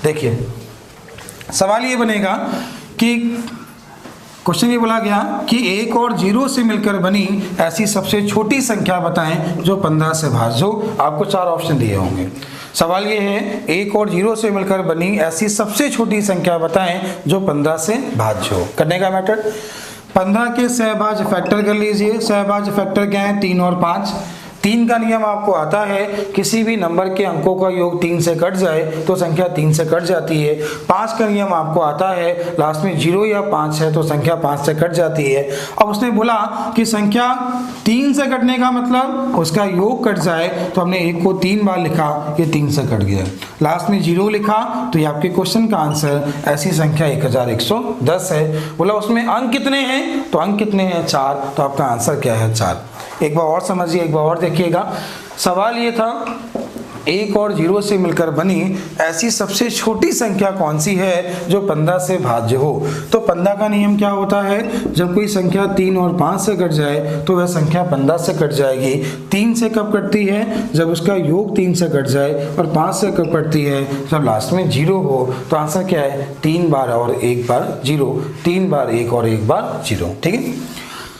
देखिए, सवाल ये बनेगा कि क्वेश्चन ये बोला गया कि 1 और 0 से मिलकर बनी ऐसी सबसे छोटी संख्या बताएं जो 15 से भाज्य हो। आपको 4 ऑप्शन दिए होंगे। सवाल ये है 1 और 0 से मिलकर बनी ऐसी सबसे छोटी संख्या बताएं जो 15 से भाज्य हो। करने का मेथड, 15 के सहभाज्य फैक्टर कर लीजिए। सहभाज्य फैक्टर क्या है, 3 और 5। 3 का नियम आपको आता है, किसी भी नंबर के अंकों का योग 3 से कट जाए तो संख्या 3 से कट जाती है। 5 का नियम आपको आता है, लास्ट में 0 या 5 है तो संख्या 5 से कट जाती है। अब उसने बोला कि संख्या 3 से कटने का मतलब उसका योग कट जाए, तो हमने 1 को 3 बार लिखा, ये 3 से कट गया। लास्ट में 0 लिखा, तो ये आपके क्वेश्चन का आंसर ऐसी संख्या 1110 है। बोला उसमें अंक कितने हैं, तो अंक कितने हैं 4, तो आपका आंसर क्या है 4। एक बार और समझिए, एक बार और देखिएगा। सवाल ये था 1 और 0 से मिलकर बनी ऐसी सबसे छोटी संख्या कौन सी है जो 15 से भाज्य हो। तो 15 का नियम क्या होता है, जब कोई संख्या 3 और 5 से कट जाए तो वह संख्या 15 से कट जाएगी। 3 से कब कटती है, जब उसका योग 3 से कट जाए, और 5 से कब कटती है, जब लास्ट में 0 हो। तो आंसर क्या है, 3 बार और 1 बार 0, 3 बार 1 और 1 बार 0, ठीक है।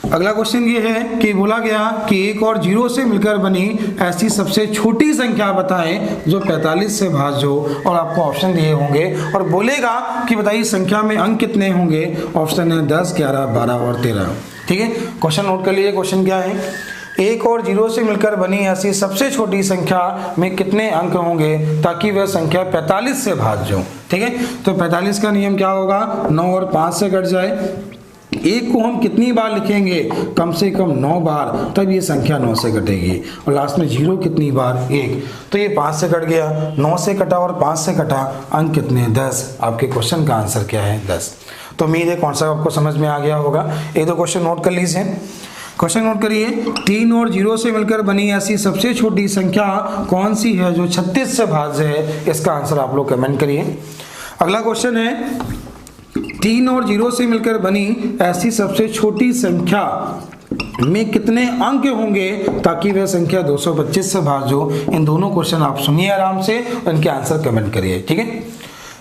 अगला क्वेश्चन ये है कि बोला गया कि 1 और 0 से मिलकर बनी ऐसी सबसे छोटी संख्या बताएं जो 45 से भाज्य हो, और आपको ऑप्शन दिए होंगे और बोलेगा कि बताइए संख्या में अंक कितने होंगे। ऑप्शन है 10 11 12 और 13, ठीक है। क्वेश्चन नोट कर लीजिए, क्वेश्चन क्या है, 1 और 0 से मिलकर बनी ऐसी सबसे छोटी संख्या में कितने अंक होंगे ताकि वह संख्या 45 से भाज्य हो, ठीक है। तो 45 का नियम क्या होगा, 9 और 5 से कट जाए। 1 को हम कितनी बार लिखेंगे, कम से कम 9 बार, तब ये संख्या 9 से कटेगी। और लास्ट में 0 कितनी बार, 1, तो ये 5 से कट गया। 9 से कटा और 5 से कटा, अंक कितने 10। आपके क्वेश्चन का आंसर क्या है 10। तो उम्मीद है कौन सा आपको समझ में आ गया होगा। एक दो क्वेश्चन नोट कर लीजिए। क्वेश्चन नोट करिए, 3 और 0 से मिलकर बनी ऐसी सबसे छोटी संख्या कौन सी है जो 36 से भाज्य है। इसका आंसर आप लोग कमेंट करिए। अगला क्वेश्चन है 3 और 0 से मिलकर बनी ऐसी सबसे छोटी संख्या में कितने अंक होंगे ताकि वह संख्या 225 से भाज्य हो। इन दोनों क्वेश्चन आप सुनिए आराम से, इनके आंसर कमेंट करिए, ठीक है।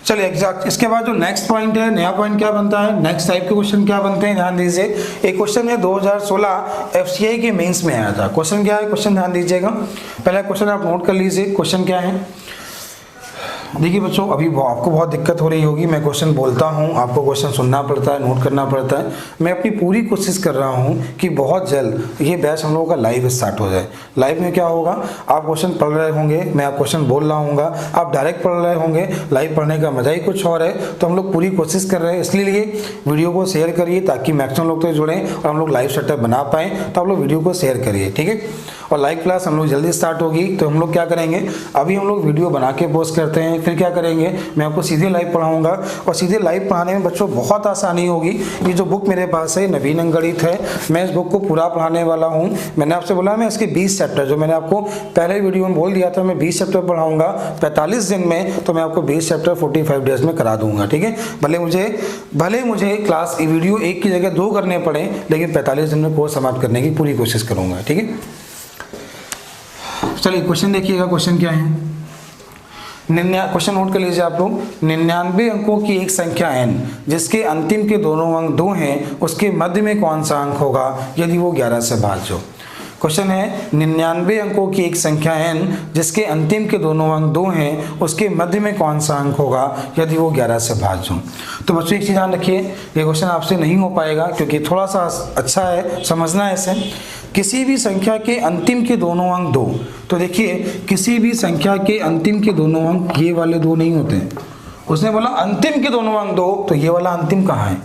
चलिए एग्जैक्ट, इसके बाद जो नेक्स्ट पॉइंट है, नया पॉइंट क्या बनता है, नेक्स्ट टाइप के क्वेश्चन क्या बनते हैं, ध्यान दीजिए। एक क्वेश्चन है 2016 FCI के मेंस में आया था। क्वेश्चन क्या है, क्वेश्चन ध्यान दीजिएगा। पहला क्वेश्चन आप नोट कर लीजिए, क्वेश्चन क्या है। देखिए बच्चों, अभी आपको बहुत दिक्कत हो रही होगी, मैं क्वेश्चन बोलता हूँ, आपको क्वेश्चन सुनना पड़ता है, नोट करना पड़ता है। मैं अपनी पूरी कोशिश कर रहा हूँ कि बहुत जल्द ये बैच हम लोगों का लाइव स्टार्ट हो जाए। लाइव में क्या होगा, आप क्वेश्चन पढ़ रहे होंगे, मैं आप क्वेश्चन बोल रहा हूँगा, आप डायरेक्ट पढ़ रहे होंगे। लाइव पढ़ने का मजा ही कुछ और है। तो हम लोग पूरी कोशिश कर रहे हैं, इसलिए वीडियो को शेयर करिए ताकि मैक्सिमम लोग तो जुड़ें और हम लोग लाइव सेटअप बना पाएँ। तो आप लोग वीडियो को शेयर करिए, ठीक है। और लाइव क्लास हम लोग जल्दी स्टार्ट होगी। तो हम लोग क्या करेंगे, अभी हम लोग वीडियो बना के पोस्ट करते हैं, फिर क्या करेंगे, मैं आपको सीधे लाइव पढ़ाऊंगा। और सीधे लाइव पढ़ाने में बच्चों बहुत आसानी होगी। ये जो बुक मेरे पास है, नवीन अंकगणित है, मैं इस बुक को पूरा पढ़ाने वाला हूँ। मैंने आपसे बोला मैं इसके 20 चैप्टर, जो मैंने आपको पहले वीडियो में बोल दिया था, मैं 20 चैप्टर पढ़ाऊंगा 45 दिन में। तो मैं आपको 20 चैप्टर 45 डेज में करा दूंगा, ठीक है। भले मुझे क्लास वीडियो 1 की जगह 2 करने पड़े, लेकिन 45 दिन में कोर्स समाप्त करने की पूरी कोशिश करूंगा, ठीक है। चलिए क्वेश्चन देखिएगा, क्वेश्चन क्या है। क्वेश्चन नोट कर लीजिए आप लोग। 99 अंकों की एक संख्या n जिसके अंतिम के दोनों अंक 2 हैं, उसके मध्य में कौन सा अंक होगा यदि वो 11 से भाज्य हो। क्वेश्चन है 99 अंकों की एक संख्या n जिसके अंतिम के दोनों अंक 2 हैं, उसके मध्य में कौन सा अंक होगा यदि वो 11 से भाज्य हो। तो बच्चों एक चीज़ ध्यान रखिए, ये क्वेश्चन आपसे नहीं हो पाएगा क्योंकि थोड़ा सा अच्छा है, समझना है इसे। किसी भी संख्या के अंतिम के दोनों अंक 2, तो देखिए किसी भी संख्या के अंतिम के दोनों अंक ये वाले 2 नहीं होते हैं। उसने बोला अंतिम के दोनों अंक 2, तो ये वाला अंतिम कहाँ है?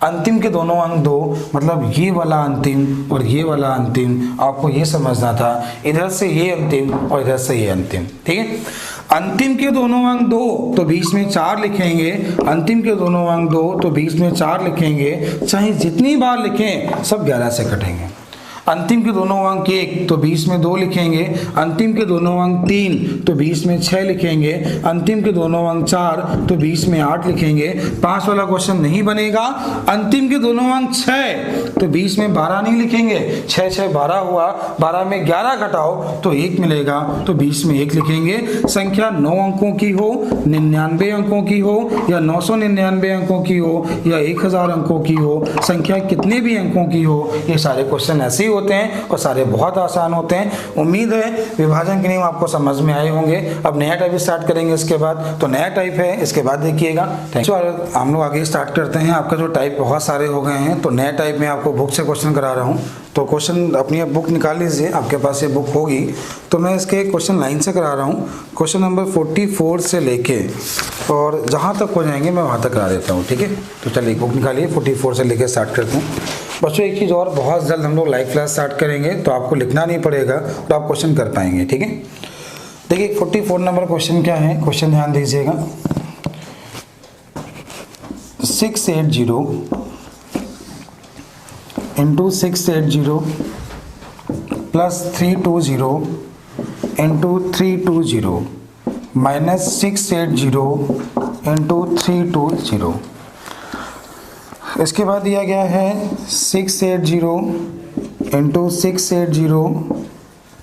अंतिम के दोनों अंक 2 मतलब ये वाला अंतिम और ये वाला अंतिम, आपको ये समझना था। इधर से ये अंतिम और इधर से ये अंतिम, ठीक है। अंतिम के दोनों अंक 2 तो बीच में 4 लिखेंगे, अंतिम के दोनों अंक 2 तो बीच में 4 लिखेंगे, चाहे जितनी बार लिखें सब 11 से कटेंगे। अंतिम के दोनों अंक 1 तो बीच में 2 लिखेंगे, अंतिम के दोनों अंक 3 तो बीच में 6 लिखेंगे, अंतिम के दोनों अंक 4 तो बीच में 8 लिखेंगे। 5 वाला क्वेश्चन नहीं बनेगा। अंतिम के दोनों अंक 6 तो बीच में 12 नहीं लिखेंगे, 6 6 12 हुआ, 12 में 11 घटाओ तो 1 मिलेगा, तो बीच में 1 लिखेंगे। संख्या 9 अंकों की हो, 99 अंकों की हो या 999 अंकों की हो या 1000 अंकों की हो, संख्या कितने भी अंकों की हो, ये सारे क्वेश्चन ऐसे ही होते हैं और सारे बहुत आसान होते हैं। उम्मीद है विभाजन के नियम आपको समझ में आए होंगे। अब नया टाइप स्टार्ट करेंगे इसके बाद, तो नया टाइप है इसके बाद देखिएगा। हम लोग आगे स्टार्ट करते हैं। आपका जो टाइप बहुत सारे हो गए हैं, तो नया टाइप में आपको बुक से क्वेश्चन करा रहा हूँ। तो क्वेश्चन अपनी बुक निकाल लीजिए, आपके पास ये बुक होगी। तो मैं इसके क्वेश्चन लाइन से करा रहा हूँ, क्वेश्चन नंबर 44 से लेके और जहाँ तक हो जाएंगे मैं वहाँ तक करा देता हूँ, ठीक है। तो चलिए बुक निकालिए, 44 से लेके स्टार्ट करते हैं। बच्चों एक चीज़ और, बहुत जल्द हम लोग लाइव क्लास स्टार्ट करेंगे, तो आपको लिखना नहीं पड़ेगा तो आप क्वेश्चन कर पाएंगे, ठीक है। देखिए 44 नंबर क्वेश्चन क्या है, क्वेश्चन ध्यान दीजिएगा। 680 into 680 plus 320 into 320 minus 680 into 320। इसके बाद दिया गया है 680 इंटू 680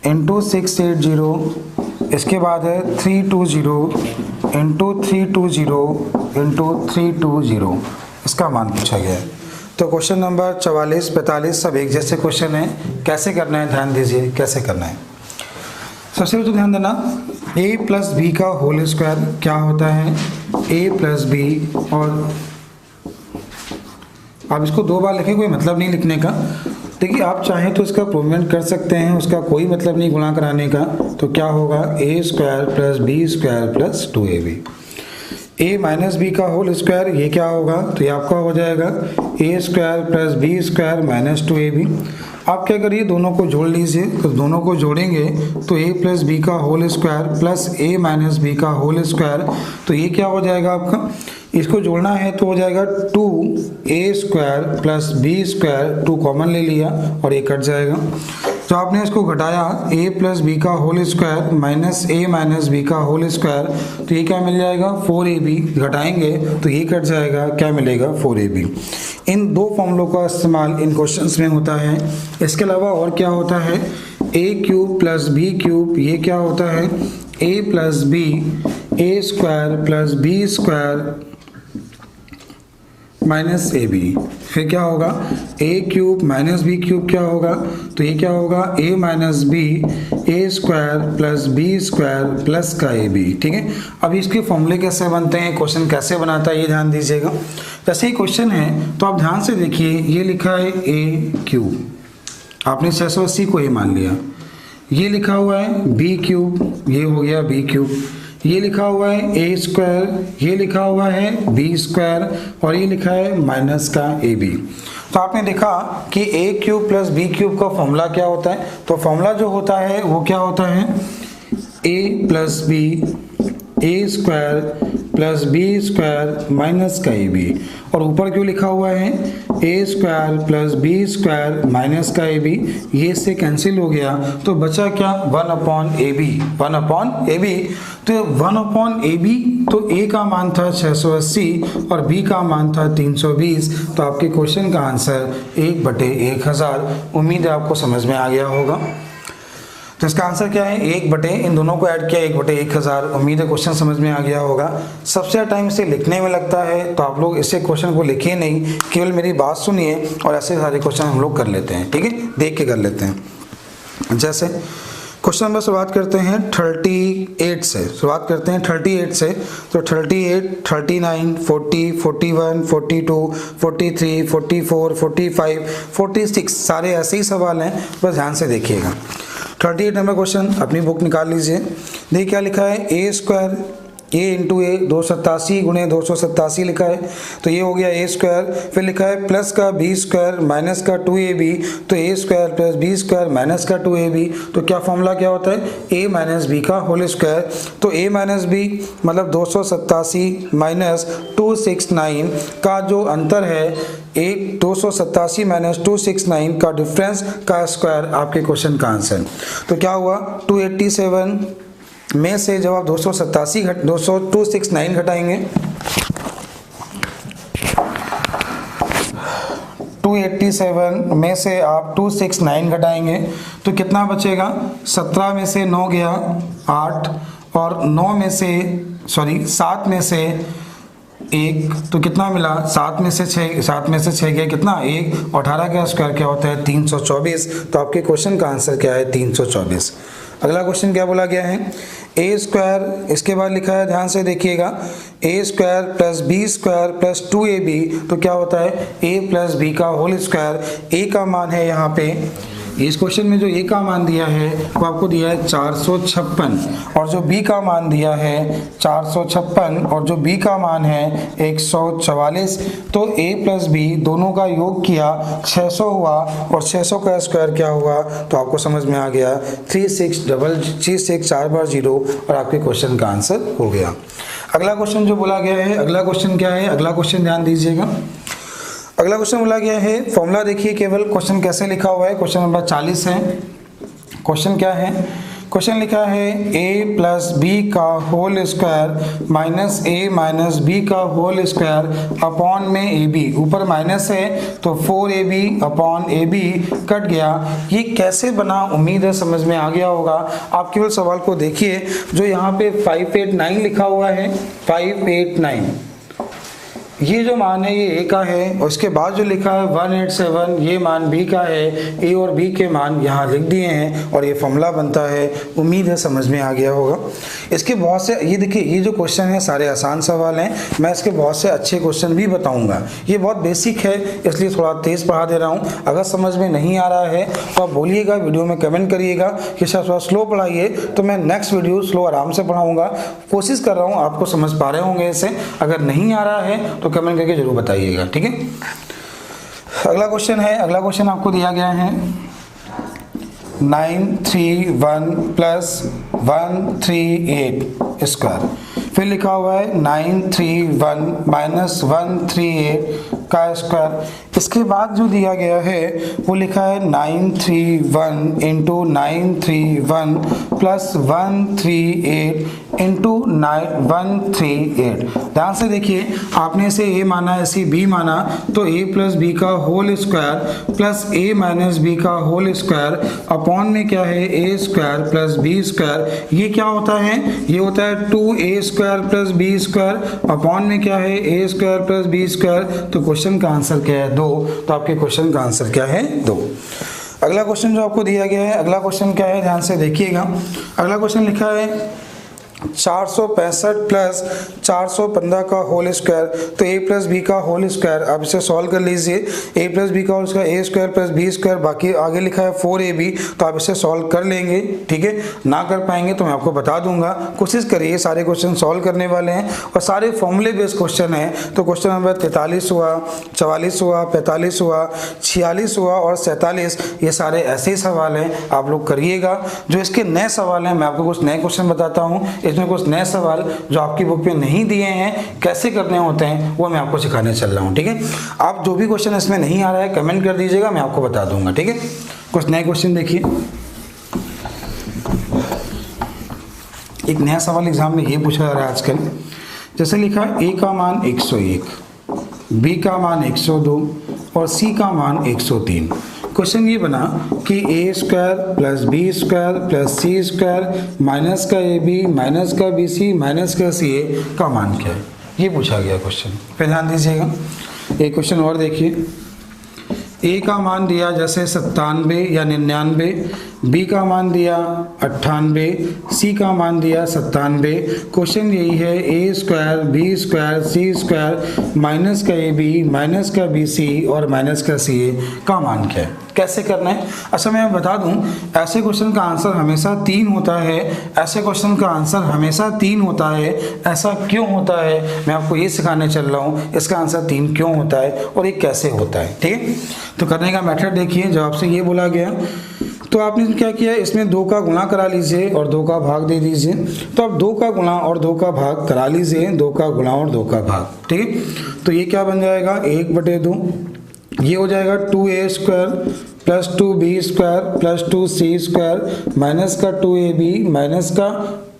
इंटू 680। इसके बाद है 320 इंटू 320 इंटू 320। इसका मान पूछा गया है। तो क्वेश्चन नंबर 44, 45 सब एक जैसे क्वेश्चन है। कैसे करना है ध्यान दीजिए, कैसे करना है। सबसे पहले तो ध्यान देना, a प्लस बी का होल स्क्वायर क्या होता है, a प्लस बी। और आप इसको 2 बार लिखें, कोई मतलब नहीं लिखने का। देखिए आप चाहें तो इसका इम्प्रूवमेंट कर सकते हैं, उसका कोई मतलब नहीं गुणा कराने का। तो क्या होगा, a square plus B square plus 2ab। a minus B का होल स्क्वायर ये क्या होगा, तो ये आपका हो जाएगा a square plus B square minus 2ab। आप क्या करिए, दोनों को जोड़ लीजिए। तो दोनों को जोड़ेंगे तो a प्लस बी का whole square plus a minus B का होल स्क्वायर, तो ये क्या हो जाएगा आपका, इसको जोड़ना है तो हो जाएगा 2a square plus B square, 2 common ले लिया और ये कट जाएगा। तो आपने इसको घटाया, a प्लस बी का whole square minus a minus B का होल स्क्वायर, तो ये क्या मिल जाएगा 4ab। घटाएंगे तो ये कट जाएगा, क्या मिलेगा 4ab। इन 2 फॉर्मूलों का इस्तेमाल इन क्वेश्चंस में होता है। इसके अलावा और क्या होता है, a cube plus B cube, ये क्या होता है a plus B, a square plus B square minus A B. फिर क्या होगा, a cube minus B cube क्या होगा, तो ये क्या होगा a minus B, a square plus B square plus का ए बी, ठीक है। अब इसके फॉर्मूले कैसे बनते हैं, क्वेश्चन कैसे बनाता है, ये ध्यान दीजिएगा। जैसे ही क्वेश्चन है तो आप ध्यान से देखिए, ये लिखा है a क्यूब, आपने 680 को a मान लिया। ये लिखा हुआ है b क्यूब, ये हो गया b क्यूब। ये लिखा हुआ है a स्क्वायर, ये लिखा हुआ है b स्क्वायर और ये लिखा है माइनस का ए बी। तो आपने देखा कि a cube plus B cube का फॉर्मूला क्या होता है, तो फॉर्मूला जो होता है वो क्या होता है, a plus B, a square plus B square minus का ए बी। और ऊपर क्यों लिखा हुआ है a square plus B square minus का ए बी, ये इससे कैंसिल हो गया तो बचा क्या 1 upon A B, 1 upon A B. तो 1 अपॉन ए बी, तो a का मान था 680 और b का मान था 320। तो आपके क्वेश्चन का आंसर 1/1000। उम्मीद है आपको समझ में आ गया होगा। तो इसका आंसर क्या है, 1 बटे, इन दोनों को ऐड किया 1/1000। उम्मीद है क्वेश्चन समझ में आ गया होगा। सबसे ज़्यादा टाइम इसे लिखने में लगता है, तो आप लोग इसे क्वेश्चन को लिखिए नहीं, केवल मेरी बात सुनिए और ऐसे सारे क्वेश्चन हम लोग कर लेते हैं, ठीक है, देख के कर लेते हैं। जैसे क्वेश्चन नंबर शुरुआत करते हैं 38 से, शुरुआत करते हैं 38 से। तो 38, 39, 40, 41, 42, 43, 44, 45, 46 सारे ऐसे ही सवाल हैं, बस ध्यान से देखिएगा। 38 नंबर क्वेश्चन, अपनी बुक निकाल लीजिए। देखिए क्या लिखा है, ए स्क्वायर a इंटू ए 287 गुणे 287 लिखा है, तो ये हो गया ए स्क्वायर। फिर लिखा है प्लस का बी स्क्वायर माइनस का 2ab, तो a square plus B square minus का 2ab। तो क्या फॉर्मूला क्या होता है, a माइनस बी का होल स्क्वायर। तो a माइनस बी मतलब 287 माइनस 269 का जो अंतर है, 287 माइनस 269 का डिफरेंस का स्क्वायर आपके क्वेश्चन का आंसर। तो क्या हुआ, 287 में से जब आप 269 घटाएंगे, 287 में से आप 269 घटाएंगे तो कितना बचेगा, 17 में से 9 गया 8, और 7 में से 1, तो कितना मिला, 7 में से 6 गया कितना 1, और 18 का स्क्वायर क्या होता है 324। तो आपके क्वेश्चन का आंसर क्या है 324। अगला क्वेश्चन क्या बोला गया है, ए स्क्वायर, इसके बाद लिखा है, ध्यान से देखिएगा, a square plus B square plus 2ab, तो क्या होता है ए प्लस बी का होल स्क्वायर। ए का मान है यहाँ पे, इस क्वेश्चन में जो ए का मान दिया है वो आपको दिया है 456, और जो बी का मान दिया है 456, और जो बी का मान है 144। तो ए प्लस बी दोनों का योग किया 600 हुआ, और 600 का स्क्वायर क्या हुआ, तो आपको समझ में आ गया 36 4 बार 0, और आपके क्वेश्चन का आंसर हो गया। अगला क्वेश्चन जो बोला गया है, अगला क्वेश्चन क्या है, अगला क्वेश्चन ध्यान दीजिएगा। अगला क्वेश्चन बोला गया है, फॉर्मूला देखिए केवल, क्वेश्चन कैसे लिखा हुआ है, क्वेश्चन नंबर 40 है। क्वेश्चन क्या है, क्वेश्चन लिखा है a प्लस बी का whole square minus a minus B का होल स्क्वायर अपॉन में ab, ऊपर माइनस है तो 4ab अपॉन ab कट गया। ये कैसे बना, उम्मीद है समझ में आ गया होगा। आप केवल सवाल को देखिए, जो यहाँ पे 589 लिखा हुआ है, 589 ये जो मान है ये a का है, और उसके बाद जो लिखा है 187 ये मान b का है। a और b के मान यहाँ लिख दिए हैं और ये फॉर्मूला बनता है। उम्मीद है समझ में आ गया होगा। इसके बहुत से, ये देखिए ये जो क्वेश्चन है सारे आसान सवाल हैं, मैं इसके बहुत से अच्छे क्वेश्चन भी बताऊंगा। ये बहुत बेसिक है इसलिए थोड़ा तेज़ पढ़ा दे रहा हूँ। अगर समझ में नहीं आ रहा है तो आप बोलिएगा, वीडियो में कमेंट करिएगा कि सर थोड़ा स्लो पढ़ाइए, तो मैं नेक्स्ट वीडियो स्लो आराम से पढ़ाऊँगा। कोशिश कर रहा हूँ, आपको समझ पा रहे होंगे इसे। अगर नहीं आ रहा है तो कमेंट करके जरूर बताइएगा, ठीक है। अगला क्वेश्चन है, अगला क्वेश्चन आपको दिया गया है 931 प्लस 138 स्क्वायर, फिर लिखा हुआ है 931 माइनस 138 का स्क्वायर। इसके बाद जो दिया गया है वो लिखा है 931 इंटू 931 प्लस 138 इंटू 138। ध्यान से देखिए, आपने इसे a माना, इसे b माना, तो a प्लस बी का whole square plus a minus B का होल स्क्वायर अपॉन में क्या है a square plus b square. ये क्या होता है, ये होता है 2a square plus b square upon में क्या है a square plus b square. तो क्वेश्चन का आंसर क्या है 2। तो आपके क्वेश्चन का आंसर क्या है 2। अगला क्वेश्चन जो आपको दिया गया है, अगला क्वेश्चन क्या है, ध्यान से देखिएगा। अगला क्वेश्चन लिखा है 465 प्लस 415 का होल स्क्वायर, तो a प्लस बी का होल स्क्वायर। आप इसे सॉल्व कर लीजिए, a प्लस बी का whole square a square plus B square, बाकी आगे लिखा है 4ab, तो आप इसे सॉल्व कर लेंगे, ठीक है। ना कर पाएंगे तो मैं आपको बता दूंगा। कोशिश करिए, सारे क्वेश्चन सॉल्व करने वाले हैं और सारे फॉर्मूले बेस्ड क्वेश्चन हैं। तो क्वेश्चन नंबर 43 हुआ, 44 हुआ, 45 हुआ, 46 हुआ और 47, ये सारे ऐसे ही सवाल हैं, आप लोग करिएगा। जो इसके नए सवाल हैं, मैं आपको कुछ नए क्वेश्चन बताता हूँ। इसमें कुछ नए सवाल जो आपकी बुक में नहीं दिए हैं, कैसे करने होते हैं, वो मैं आपको सिखाने चल रहा हूँ, ठीक है। आप जो भी क्वेश्चन इसमें नहीं आ रहा है कमेंट कर दीजिएगा, मैं आपको बता दूंगा, ठीक है। कुछ नए क्वेश्चन देखिए। एक नया सवाल एग्जाम में ये पूछा जा रहा है आजकल, जैसे लिखा ए का मान 101, बी का मान 102 और सी का मान 103। क्वेश्चन ये बना कि a square plus B square plus c square minus का ए बी माइनस का बी सी माइनस का सी ए का मान क्या है, ये पूछा गया क्वेश्चन पे। ध्यान दीजिएगा, एक क्वेश्चन और देखिए। ए का मान दिया जैसे 97 या 99, बी का मान दिया 98, सी का मान दिया 97। क्वेश्चन यही है ए स्क्वायर बी स्क्वायर सी स्क्वायर माइनस का ए बी माइनस का बी सी और माइनस का सी ए का मान क्या है, कैसे करना है। अच्छा मैं बता दूं, ऐसे क्वेश्चन का आंसर हमेशा 3 होता है, ऐसे क्वेश्चन का आंसर हमेशा 3 होता है। ऐसा क्यों होता है मैं आपको ये सिखाने चल रहा हूँ, इसका आंसर 3 क्यों होता है और ये कैसे होता है। ठीक है, तो करने का मेथड देखिए। जब आपसे ये बोला गया तो आपने क्या किया, इसमें 2 का गुणा करा लीजिए और 2 का भाग दे दीजिए। तो अब 2 का गुणा और 2 का भाग करा लीजिए, 2 का गुणा और 2 का भाग। ठीक है, तो ये क्या बन जाएगा 1/2, ये हो जाएगा 2a square plus 2b square plus 2c square minus का 2ab माइनस का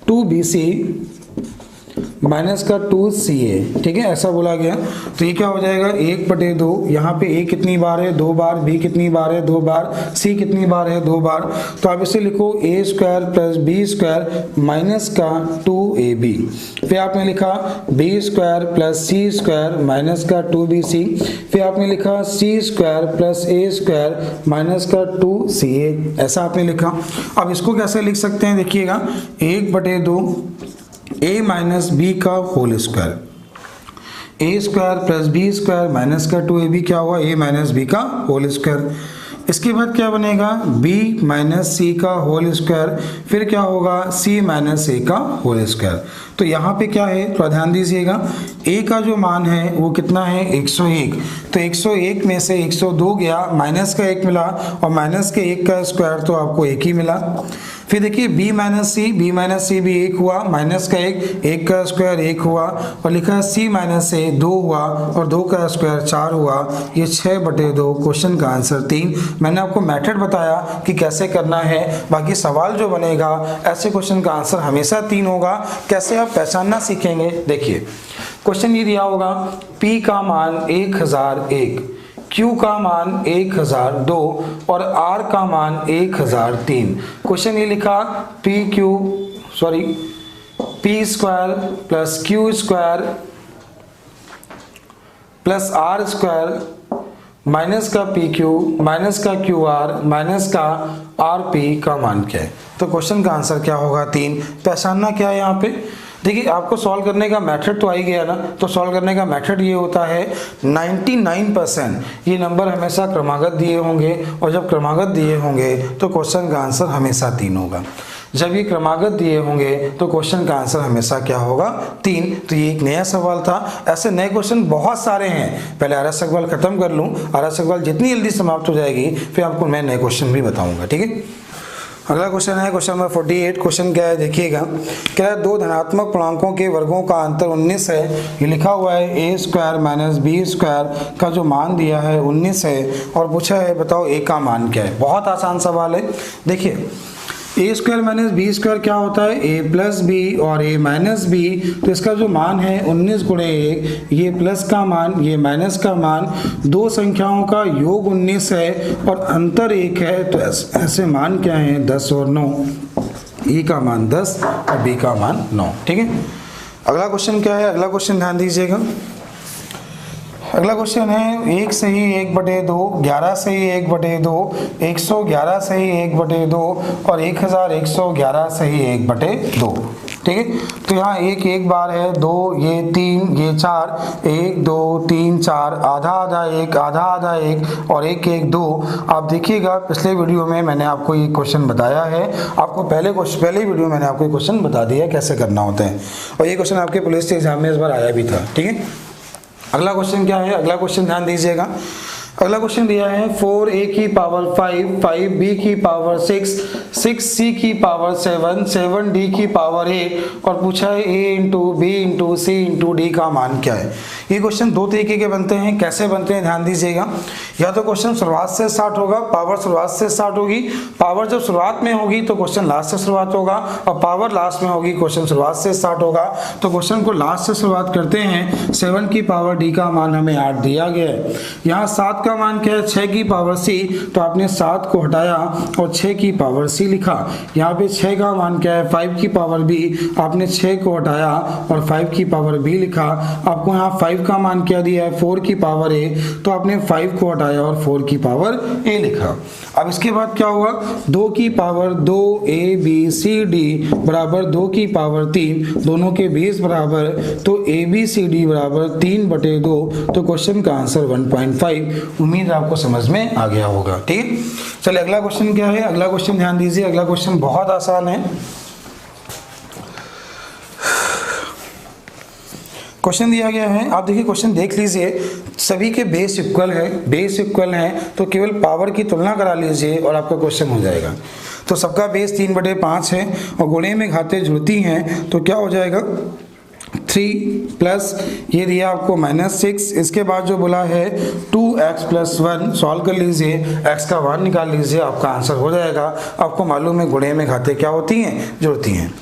2bc माइनस का 2ca। ठीक है, ऐसा बोला गया। तो ये क्या हो जाएगा 1/2, यहाँ पे a कितनी बार है 2 बार, b कितनी बार है 2 बार, c कितनी बार है 2 बार। तो आप इसे लिखो a square plus b square minus का 2ab। फिर आपने लिखा b square plus c square minus का 2bc। फिर आपने लिखा c square plus a square minus का 2ca, ऐसा आपने लिखा। अब इसको कैसे लिख सकते हैं देखिएगा, 1/2 a माइनस बी का whole square, a square plus B square minus का 2ab क्या हुआ a माइनस बी का होल स्क्वायर। इसके बाद क्या बनेगा b माइनस सी का होल स्क्वायर, फिर क्या होगा c माइनस a का होल स्क्वायर। तो यहाँ पे क्या है थोड़ा ध्यान दीजिएगा, a का जो मान है वो कितना है 101। तो 101 में से 102 गया, माइनस का 1 मिला और माइनस के 1 का स्क्वायर तो आपको 1 ही मिला। फिर देखिए b माइनस सी भी 1 हुआ, माइनस का 1 का स्क्वायर 1 हुआ और लिखा है c माइनस से 2 हुआ और 2 का स्क्वायर 4 हुआ। ये 6/2, क्वेश्चन का आंसर 3। मैंने आपको मेथड बताया कि कैसे करना है, बाकी सवाल जो बनेगा ऐसे क्वेश्चन का आंसर हमेशा 3 होगा। कैसे आप पहचानना सीखेंगे, देखिए क्वेश्चन ये दिया होगा p का मान 1001, Q का मान 1002 और R का मान 1003। क्वेश्चन ये लिखा P square plus Q square plus R square minus का PQ माइनस का QR माइनस का RP का मान क्या है। तो क्वेश्चन का आंसर क्या होगा 3। पहचानना क्या है यहाँ पे, देखिए आपको सॉल्व करने का मेथड तो आ ही गया ना। तो सॉल्व करने का मेथड ये होता है 99% ये नंबर हमेशा क्रमागत दिए होंगे और जब क्रमागत दिए होंगे तो क्वेश्चन का आंसर हमेशा 3 होगा। जब ये क्रमागत दिए होंगे तो क्वेश्चन का आंसर हमेशा क्या होगा 3। तो ये एक नया सवाल था। ऐसे नए क्वेश्चन बहुत सारे हैं, पहले आर्य सवाल खत्म कर लूँ। आर्य सवाल जितनी जल्दी समाप्त हो जाएगी फिर आपको मैं नए क्वेश्चन भी बताऊंगा। ठीक है, अगला क्वेश्चन है क्वेश्चन नंबर 48। क्वेश्चन क्या है देखिएगा, क्या है 2 धनात्मक पूर्णांकों के वर्गों का अंतर 19 है। ये लिखा हुआ है a square minus B square का जो मान दिया है 19 है और पूछा है बताओ a का मान क्या है। बहुत आसान सवाल है। देखिए a square minus B square क्या होता है a प्लस बी और a माइनस बी। तो इसका जो मान है 19 गुणे 1, ये प्लस का मान ये माइनस का मान, 2 संख्याओं का योग 19 है और अंतर 1 है। तो ऐसे मान क्या है 10 और 9, e का मान 10 और b का मान 9। ठीक है, अगला क्वेश्चन क्या है, अगला क्वेश्चन ध्यान दीजिएगा। अगला क्वेश्चन है 1 सही 1/2, 11 सही 1/2, 111 सही 1/2 और 1111 सही 1/2। ठीक है, तो यहाँ 1 बार है, 2 ये 3 ये 4, 1 2 3 4, आधा आधा 1 आधा आधा 1 और 1 1 2। आप देखिएगा पिछले वीडियो में मैंने आपको ये क्वेश्चन बताया है। आपको पहले वीडियो मैंने आपको क्वेश्चन बता दिया कैसे करना होता है और ये क्वेश्चन आपके पुलिस के एग्जाम में इस बार आया भी था। ठीक है, अगला क्वेश्चन क्या है, अगला क्वेश्चन ध्यान दीजिएगा। अगला क्वेश्चन दिया है 4a की पावर 5, 5b की पावर 6, 6c की पावर 7, 7d की पावर 8 और पूछा है a into b into c into d का मान क्या है। ये क्वेश्चन 2 तरीके के बनते हैं। कैसे बनते हैं ध्यान दीजिएगा। या तो क्वेश्चन शुरुआत से स्टार्ट होगा, पावर शुरुआत से स्टार्ट होगी, पावर जब शुरुआत में होगी तो क्वेश्चन लास्ट से शुरुआत होगा और पावर लास्ट में होगी क्वेश्चन शुरुआत से स्टार्ट होगा। तो क्वेश्चन को लास्ट से शुरुआत करते हैं। 7 की पावर d का मान हमें 8 दिया गया है। यहाँ 7 7 का मान क्या है, 6 की पावर c, तो आपने 7 को हटाया और 6 की पावर c लिखा। यहाँ पे 6 का मान क्या है, 5 की पावर b, आपने 6 को हटाया और 5 की पावर b लिखा। आपको यहाँ 5 का मान क्या दिया है, 4 की पावर a, तो आपने 5 को हटाया और 4 की पावर a लिखा। अब इसके बाद क्या हुआ, 2 की power 2 a b c d बराबर 2 की पावर 3, दोनों के बेस बराबर, तो a b c d बराबर 3/2, तो क्वेश्चन का आंसर 1.5। उम्मीद आपको समझ में आ गया होगा। ठीक है, चलिए अगला क्वेश्चन क्या है, अगला क्वेश्चन ध्यान दीजिए। अगला क्वेश्चन बहुत आसान है। क्वेश्चन दिया गया है, आप देखिए क्वेश्चन देख लीजिए, सभी के बेस इक्वल है, बेस इक्वल हैं तो केवल पावर की तुलना करा लीजिए और आपका क्वेश्चन हो जाएगा। तो सबका बेस 3/5 है और गुणे में घातें जुड़ती हैं तो क्या हो जाएगा, 3 प्लस ये दिया आपको -6, इसके बाद जो बोला है 2x + 1, सॉल्व कर लीजिए, x का मान निकाल लीजिए, आपका आंसर हो जाएगा। आपको मालूम है गुणे में घातें क्या होती हैं, जुड़ती हैं।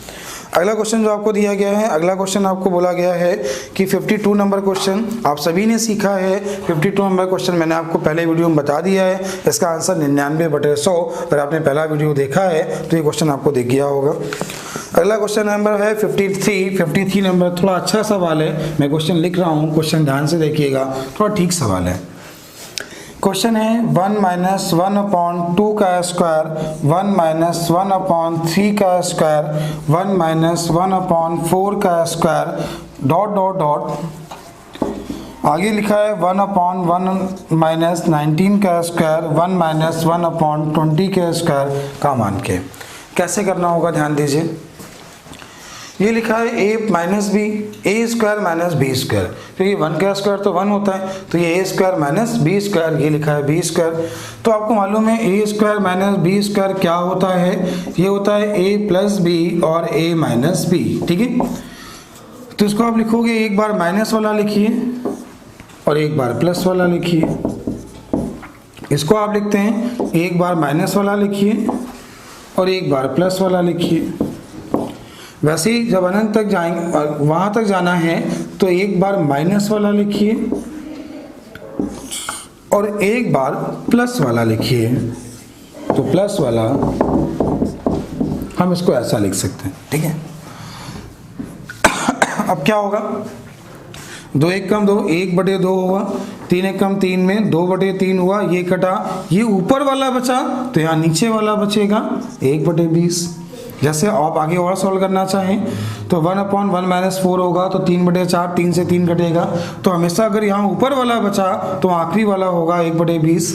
अगला क्वेश्चन जो आपको दिया गया है, अगला क्वेश्चन आपको बोला गया है कि 52 नंबर क्वेश्चन आप सभी ने सीखा है। 52 नंबर क्वेश्चन मैंने आपको पहले वीडियो में बता दिया है, इसका आंसर 99/100। अगर आपने पहला वीडियो देखा है तो ये क्वेश्चन आपको दिख गया होगा। अगला क्वेश्चन नंबर है 53 नंबर, थोड़ा अच्छा सवाल है, मैं क्वेश्चन लिख रहा हूँ, क्वेश्चन ध्यान से देखिएगा, थोड़ा ठीक सवाल है। क्वेश्चन है 1 - 1/2 का स्क्वायर, 1 - 1/3 का स्क्वायर, 1 - 1/4 का स्क्वायर, डॉट डॉट डॉट, आगे लिखा है 1/1 - 19 का स्क्वायर, 1 - 1/20 के स्क्वायर का मान के कैसे करना होगा, ध्यान दीजिए। ये लिखा है a - b, a² - b², क्योंकि 1 का स्क्वायर तो 1 होता है, तो ये a² - b², ये लिखा है b²। तो आपको मालूम है a² - b² क्या होता है, ये होता है a + b और a - b। ठीक है, तो इसको आप लिखोगे, एक बार माइनस वाला लिखिए और एक बार प्लस वाला लिखिए। इसको आप लिखते हैं, एक बार माइनस वाला लिखिए और एक बार प्लस वाला लिखिए। वैसे ही जब अनंत तक जाएंगे, वहाँ तक जाना है, तो एक बार माइनस वाला लिखिए और एक बार प्लस वाला लिखिए। तो प्लस वाला हम इसको ऐसा लिख सकते हैं। ठीक है, अब क्या होगा, 2 × 2 1/2 होगा, 3 × 3 में 2/3 हुआ, ये कटा, ये ऊपर वाला बचा तो यहाँ नीचे वाला बचेगा 1/20। जैसे आप आगे और सॉल्व करना चाहें तो 1/1 - 4 होगा, तो 3/4, 3 से 3 कटेगा, तो हमेशा अगर यहाँ ऊपर वाला बचा तो आखिरी वाला होगा 1/20।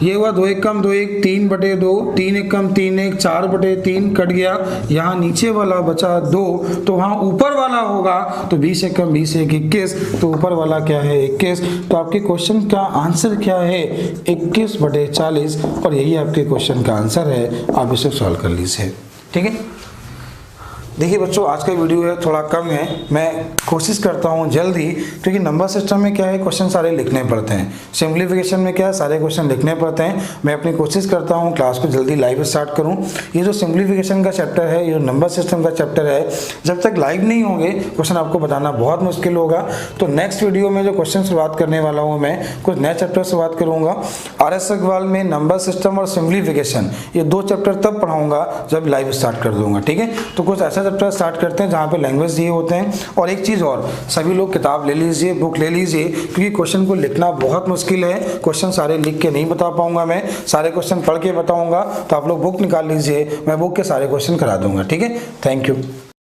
ये हुआ 2 × 2 1, 3/2, 3 × 3 1, 4/3 कट गया, यहाँ नीचे वाला बचा 2, तो वहाँ ऊपर वाला होगा, तो 20 × 20 1 21, तो ऊपर वाला क्या है 21। तो आपके क्वेश्चन का आंसर क्या है 21/40, और यही आपके क्वेश्चन का आंसर है। आप इसे सॉल्व कर लीजिए। ठीक है, देखिए बच्चों, आज का वीडियो है थोड़ा कम है, मैं कोशिश करता हूँ जल्दी, क्योंकि नंबर सिस्टम में क्या है, क्वेश्चन सारे लिखने पड़ते हैं, सिंप्लीफिकेशन में क्या है, सारे क्वेश्चन लिखने पड़ते हैं। मैं अपनी कोशिश करता हूँ क्लास को जल्दी लाइव स्टार्ट करूँ। ये जो सिंप्लीफिकेशन का चैप्टर है, ये जो नंबर सिस्टम का चैप्टर है, जब तक लाइव नहीं होंगे क्वेश्चन आपको बताना बहुत मुश्किल होगा। तो नेक्स्ट वीडियो में जो क्वेश्चन शुरुआत करने वाला हूँ, मैं कुछ नए चैप्टर शुरुआत करूँगा। RS अग्रवाल में नंबर सिस्टम और सिंप्लीफिकेशन, ये 2 चैप्टर तब पढ़ाऊँगा जब लाइव स्टार्ट कर दूँगा। ठीक है, तो कुछ ऐसा चैप्टर स्टार्ट करते हैं जहाँ पे लैंग्वेज दिए होते हैं। और एक चीज़ और, सभी लोग किताब ले लीजिए, बुक ले लीजिए, क्योंकि क्वेश्चन को लिखना बहुत मुश्किल है। क्वेश्चन सारे लिख के नहीं बता पाऊंगा मैं, सारे क्वेश्चन पढ़ के बताऊंगा, तो आप लोग बुक निकाल लीजिए, मैं बुक के सारे क्वेश्चन करा दूंगा। ठीक है, थैंक यू।